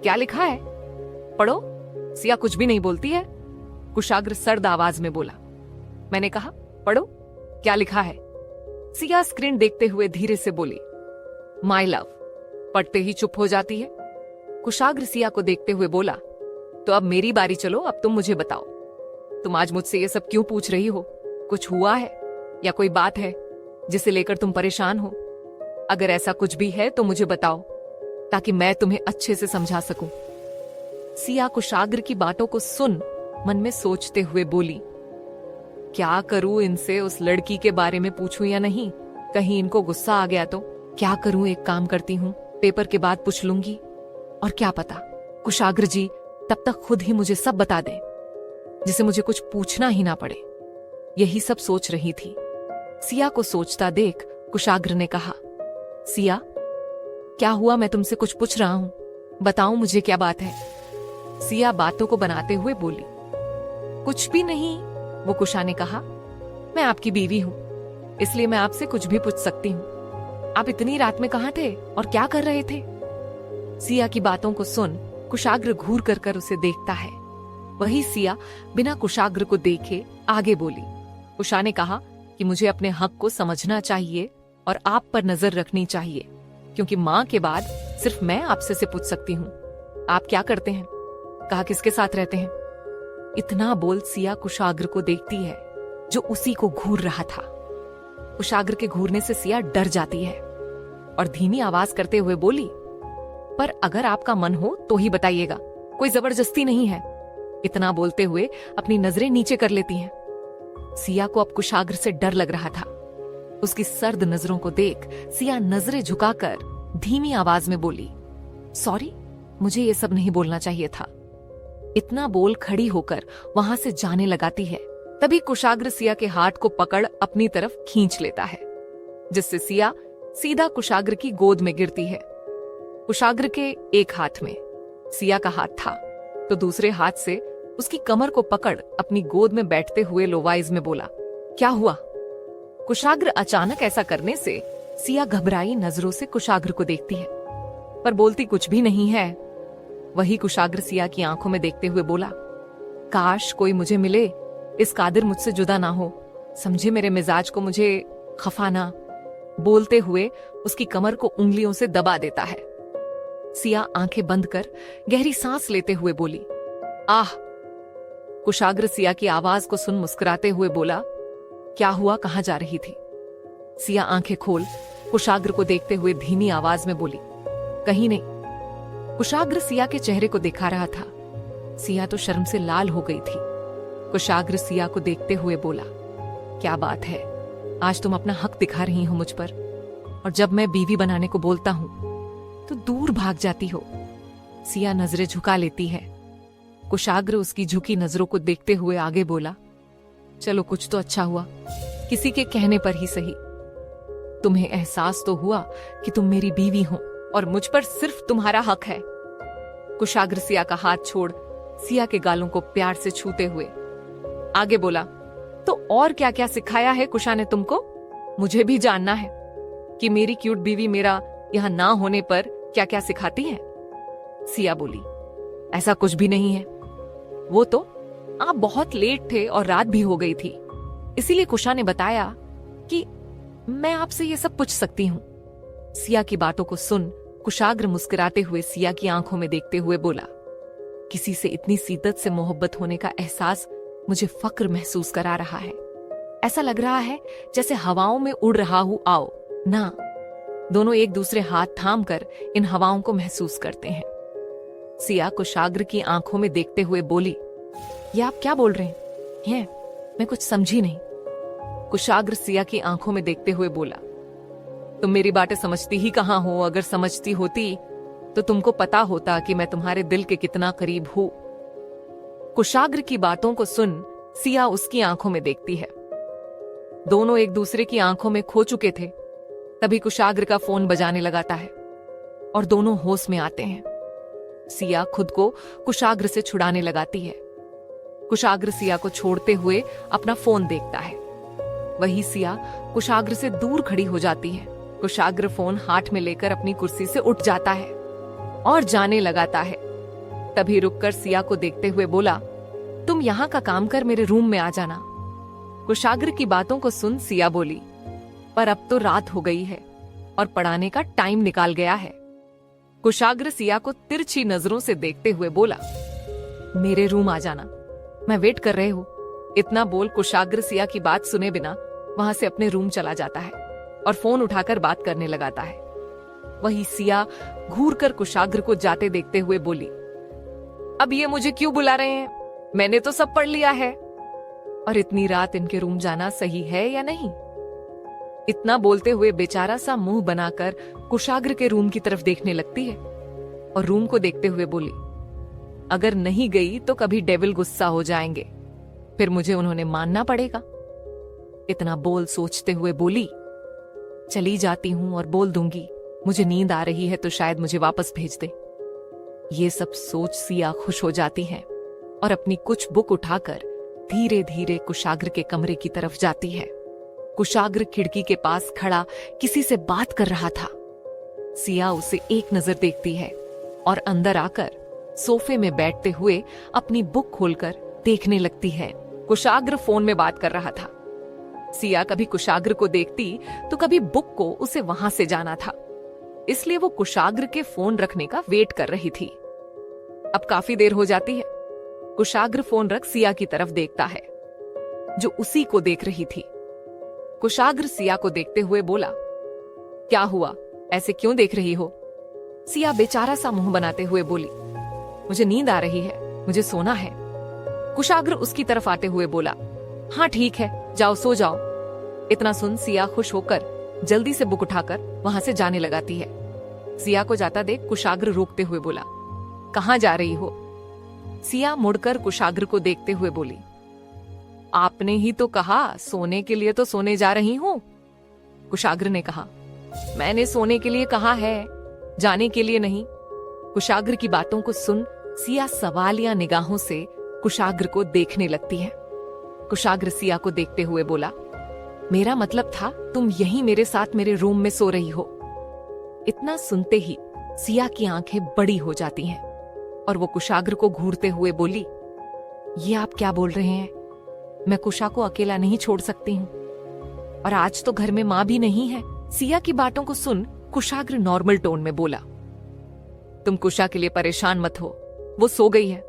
S1: क्या लिखा है, पढ़ो। सिया कुछ भी नहीं बोलती है। कुशाग्र सर्द आवाज में बोला, मैंने कहा पढ़ो, क्या लिखा है? सिया स्क्रीन देखते हुए धीरे से बोली, माई लव। पढ़ते ही चुप हो जाती है। कुशाग्र सिया को देखते हुए बोला, तो अब मेरी बारी, चलो अब तुम मुझे बताओ, तुम आज मुझसे ये सब क्यों पूछ रही हो? कुछ हुआ है या कोई बात है जिसे लेकर तुम परेशान हो? अगर ऐसा कुछ भी है तो मुझे बताओ, ताकि मैं तुम्हें अच्छे से समझा सकूं। सिया कुशाग्र की बातों को सुन मन में सोचते हुए बोली, क्या करूं इनसे, उस लड़की के बारे में पूछूं या नहीं? कहीं इनको गुस्सा आ गया तो? क्या करूं, एक काम करती हूं, पेपर के बाद पूछ लूंगी, और क्या पता कुशाग्र जी तब तक खुद ही मुझे सब बता दें, जिसे मुझे कुछ पूछना ही ना पड़े। यही सब सोच रही थी। सिया को सोचता देख कुशाग्र ने कहा, सिया क्या हुआ, मैं तुमसे कुछ पूछ रहा हूं, बताओ मुझे क्या बात है? सिया बातों को बनाते हुए बोली, कुछ भी नहीं। वो कुशा ने कहा, मैं आपकी बीवी हूं, इसलिए मैं आपसे कुछ भी पूछ सकती हूं। आप इतनी रात में कहां थे और क्या कर रहे थे? सिया की बातों को सुन कुशाग्र घूर कर उसे देखता है। वही सिया बिना कुशाग्र को देखे आगे बोली, कुशा ने कहा कि मुझे अपने हक को समझना चाहिए और आप पर नजर रखनी चाहिए, क्योंकि माँ के बाद सिर्फ मैं आपसे से पूछ सकती हूँ, आप क्या करते हैं, कहा किसके साथ रहते हैं? इतना बोल सिया कुशाग्र को देखती है जो उसी को घूर रहा था। कुशाग्र के घूरने से सिया डर जाती है और धीमी आवाज करते हुए बोली, पर अगर आपका मन हो तो ही बताइएगा, कोई जबरदस्ती नहीं है। इतना बोलते हुए अपनी नजरें नीचे कर लेती हैं। सिया को अब कुशाग्र से डर लग रहा था। उसकी सर्द नजरों को देख सिया नजरें झुकाकर धीमी आवाज में बोली, सॉरी, मुझे ये सब नहीं बोलना चाहिए था। इतना बोल खड़ी होकर वहां से जाने लगाती है। तभी कुशाग्र सिया के हाथ को पकड़ अपनी तरफ खींच लेता है, जिससे सिया सीधा कुशाग्र की गोद में गिरती है। कुशाग्र के एक हाथ में सिया का हाथ था, तो दूसरे हाथ से उसकी कमर को पकड़ अपनी गोद में बैठते हुए लोवाइज में बोला, क्या हुआ? कुशाग्र अचानक ऐसा करने से सिया घबराई नजरों से कुशाग्र को देखती है, पर बोलती कुछ भी नहीं है। वही कुशाग्र सिया की आंखों में देखते हुए बोला, काश कोई मुझे मिले, इस कादिर मुझसे जुदा ना हो, समझे मेरे मिजाज को, मुझे खफा ना। बोलते हुए उसकी कमर को उंगलियों से दबा देता है। सिया आंखें बंद कर गहरी सांस लेते हुए बोली, आह। कुशाग्र सिया की आवाज को सुन मुस्कुराते हुए बोला, क्या हुआ, कहां जा रही थी? सिया आंखें खोल कुशाग्र को देखते हुए धीमी आवाज में बोली, कहीं नहीं। कुशाग्र सिया के चेहरे को दिखा रहा था। सिया तो शर्म से लाल हो गई थी। कुशाग्र सिया को देखते हुए बोला, क्या बात है, आज तुम अपना हक दिखा रही हो मुझ पर, और जब मैं बीवी बनाने को बोलता हूं तो दूर भाग जाती हो। सिया नजरें झुका लेती है। कुशाग्र उसकी झुकी नजरों को देखते हुए आगे बोला, चलो कुछ तो अच्छा हुआ, किसी के कहने पर ही सही। तुम्हें एहसास तो हुआ कि तुम मेरी बीवी हो और मुझ पर सिर्फ तुम्हारा हक है। कुशाग्र सिया का हाथ छोड़ सिया के गालों को प्यार से छूते हुए आगे बोला, तो और क्या क्या सिखाया है कुशा ने तुमको? मुझे भी जानना है कि मेरी क्यूट बीवी मेरा यहां ना होने पर क्या क्या सिखाती है। सिया बोली, ऐसा कुछ भी नहीं है। वो तो आप बहुत लेट थे और रात भी हो गई थी, इसीलिए कुशा ने बताया कि मैं आपसे ये सब पूछ सकती हूँ। सिया की बातों को सुन कुशाग्र मुस्कुराते हुए सिया की आंखों में देखते हुए बोला, किसी से इतनी शिद्दत से मोहब्बत होने का एहसास मुझे फक्र महसूस करा रहा है। ऐसा लग रहा है जैसे हवाओं में उड़ रहा हूं। आओ ना। दोनों एक दूसरे हाथ थाम कर इन हवाओं को महसूस करते हैं। सिया कुशाग्र की आंखों में देखते हुए बोली, ये आप क्या बोल रहे हैं? मैं कुछ समझी नहीं। कुशाग्र सिया की आंखों में देखते हुए बोला, तुम मेरी बातें समझती ही कहां हो। अगर समझती होती तो तुमको पता होता कि मैं तुम्हारे दिल के कितना करीब हूं। कुशाग्र की बातों को सुन सिया उसकी आंखों में देखती है। दोनों एक दूसरे की आंखों में खो चुके थे। तभी कुशाग्र का फोन बजाने लगाता है और दोनों होश में आते हैं। सिया खुद को कुशाग्र से छुड़ाने लगाती है। कुशाग्र सिया को छोड़ते हुए अपना फोन देखता है। वही सिया कुशाग्र से दूर खड़ी हो जाती है। कुशाग्र फोन हाथ में लेकर अपनी कुर्सी से उठ जाता है और जाने लगाता है। तभी रुककर सिया को देखते हुए बोला, तुम यहाँ का काम कर मेरे रूम में आ जाना। कुशाग्र की बातों को सुन सिया बोली, पर अब तो रात हो गई है और पढ़ाने का टाइम निकाल गया है। कुशाग्र सिया को तिरछी नजरों से देखते हुए बोला, मेरे रूम आ जाना, मैं वेट कर रहे हो। इतना बोल कुशाग्र सिया की बात सुने बिना वहां से अपने रूम चला जाता है और फोन उठाकर बात करने लगाता है। वही सिया घूरकर कुशाग्र को जाते देखते हुए बोली, अब ये मुझे क्यों बुला रहे हैं? मैंने तो सब पढ़ लिया है, और इतनी रात इनके रूम जाना सही है या नहीं? इतना बोलते हुए बेचारा सा मुंह बनाकर कुशाग्र के रूम की तरफ देखने लगती है और रूम को देखते हुए बोली, अगर नहीं गई तो कभी डेविल गुस्सा हो जाएंगे, फिर मुझे उन्होंने मानना पड़ेगा। इतना बोल सोचते हुए बोली, चली जाती हूं और बोल दूंगी मुझे नींद आ रही है तो शायद मुझे वापस भेज दे। ये सब सोच सिया खुश हो जाती है और अपनी कुछ बुक उठाकर धीरे धीरे कुशाग्र के कमरे की तरफ जाती है। कुशाग्र खिड़की के पास खड़ा किसी से बात कर रहा था। सिया उसे एक नजर देखती है और अंदर आकर सोफे में बैठते हुए अपनी बुक खोलकर देखने लगती है। कुशाग्र फोन में बात कर रहा था। सिया कभी कुशाग्र को देखती तो कभी बुक को उसे वहां से जाना था, इसलिए वो कुशाग्र के फोन रखने का वेट कर रही थी। अब काफी देर हो जाती है। कुशाग्र फोन रख सिया की तरफ देखता है, जो उसी को देख रही थी। कुशाग्र सिया को देखते हुए बोला, क्या हुआ, ऐसे क्यों देख रही हो? सिया बेचारा सा मुंह बनाते हुए बोली, मुझे नींद आ रही है, मुझे सोना है। कुशाग्र उसकी तरफ आते हुए बोला, हाँ ठीक है, जाओ सो जाओ। इतना सुन सिया खुश होकर जल्दी से बुक उठाकर वहां से जाने लगाती है। सिया को जाता देख कुशाग्र रोकते हुए बोला, कहाँ जा रही हो? सिया मुड़कर कुशाग्र को देखते हुए बोली, आपने ही तो कहा सोने के लिए तो सोने जा रही हूं। कुशाग्र ने कहा, मैंने सोने के लिए कहा है, जाने के लिए नहीं। कुशाग्र की बातों को सुन सिया सवालिया निगाहों से कुशाग्र को देखने लगती है। कुशाग्र सिया को देखते हुए बोला, मेरा मतलब था तुम यहीं मेरे साथ मेरे रूम में सो रही हो। इतना सुनते ही सिया की आंखें बड़ी हो जाती हैं और वो कुशाग्र को घूरते हुए बोली, ये आप क्या बोल रहे हैं? मैं कुशा को अकेला नहीं छोड़ सकती हूँ, और आज तो घर में माँ भी नहीं है। सिया की बातों को सुन कुशाग्र नॉर्मल टोन में बोला, तुम कुशा के लिए परेशान मत हो, वो सो गई है।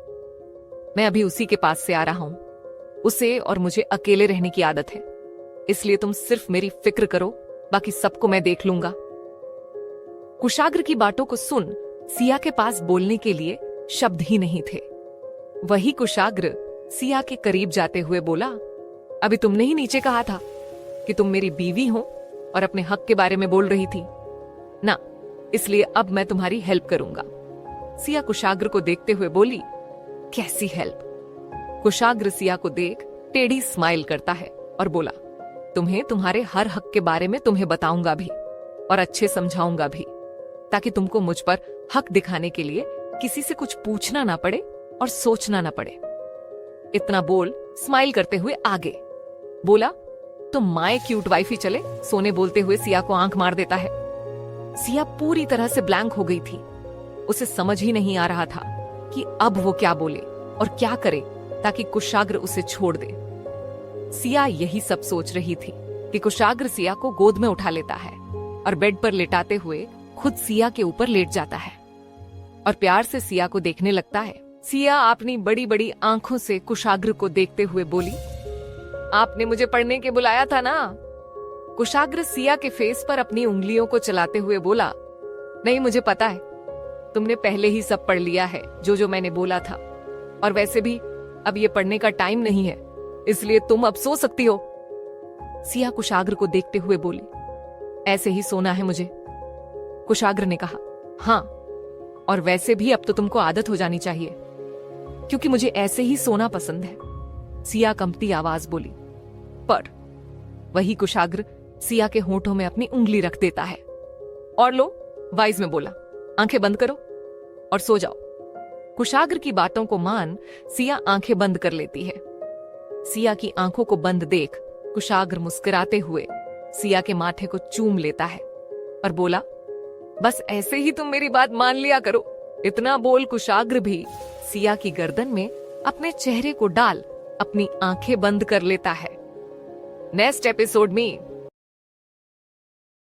S1: मैं अभी उसी के पास से आ रहा हूं। उसे और मुझे अकेले रहने की आदत है, इसलिए तुम सिर्फ मेरी फिक्र करो बाकी सबको मैं देख लूंगा। कुशाग्र की बातों को सुन सिया के पास बोलने के लिए शब्द ही नहीं थे। वही कुशाग्र सिया के करीब जाते हुए बोला, अभी तुमने ही नीचे कहा था कि तुम मेरी बीवी हो और अपने हक के बारे में बोल रही थी ना, इसलिए अब मैं तुम्हारी हेल्प करूंगा। सिया कुशाग्र को देखते हुए बोली, कैसी हेल्प? कुशाग्र सिया को देख टेढ़ी स्माइल करता है और बोला, तुम्हें तुम्हारे हर हक के बारे में तुम्हें बताऊंगा भी और अच्छे समझाऊंगा भी, ताकि तुमको मुझ पर हक दिखाने के लिए किसी से कुछ पूछना ना पड़े और सोचना ना पड़े। इतना बोल स्माइल करते हुए आगे बोला, तो माय क्यूट वाइफ ही चले। सोने बोलते हुए सिया को आंख मार देता है। सिया पूरी तरह से ब्लैंक हो गई थी। उसे समझ ही नहीं आ रहा था कि अब वो क्या बोले और क्या करे ताकि कुशाग्र उसे छोड़ दे। सिया यही सब सोच रही थी कि कुशाग्र सिया को गोद में उठा लेता है और बेड पर लेटाते हुए खुद सिया के ऊपर लेट जाता है और प्यार से सिया को देखने लगता है। सिया अपनी बड़ी बड़ी आंखों से कुशाग्र को देखते हुए बोली, आपने मुझे पढ़ने के बुलाया था ना? कुशाग्र सिया के फेस पर अपनी उंगलियों को चलाते हुए बोला, नहीं, मुझे पता है, तुमने पहले ही सब पढ़ लिया है जो मैंने बोला था, और वैसे भी अब ये पढ़ने का टाइम नहीं है, इसलिए तुम अब सो सकती हो। सिया कुशाग्र को देखते हुए बोली, ऐसे ही सोना है मुझे। कुशाग्र ने कहा, हाँ, और वैसे भी अब तो तुमको आदत हो जानी चाहिए, क्योंकि मुझे ऐसे ही सोना पसंद है। सिया कंपती आवाज बोली। पर वही कुशाग्र सिया के होंठों में अपनी उंगली रख देता है और लो, वाइज में बोला, आंखें बंद करो और सो जाओ। कुशाग्र की बातों को मान सिया आंखें बंद कर लेती है। सिया की आंखों को बंद देख कुशाग्र मुस्कुराते हुए सिया के माथे को चूम लेता है और बोला, बस ऐसे ही तुम मेरी बात मान लिया करो। इतना बोल कुशाग्र भी सिया की गर्दन में अपने चेहरे को डाल अपनी आंखें बंद कर लेता है। नेक्स्ट एपिसोड में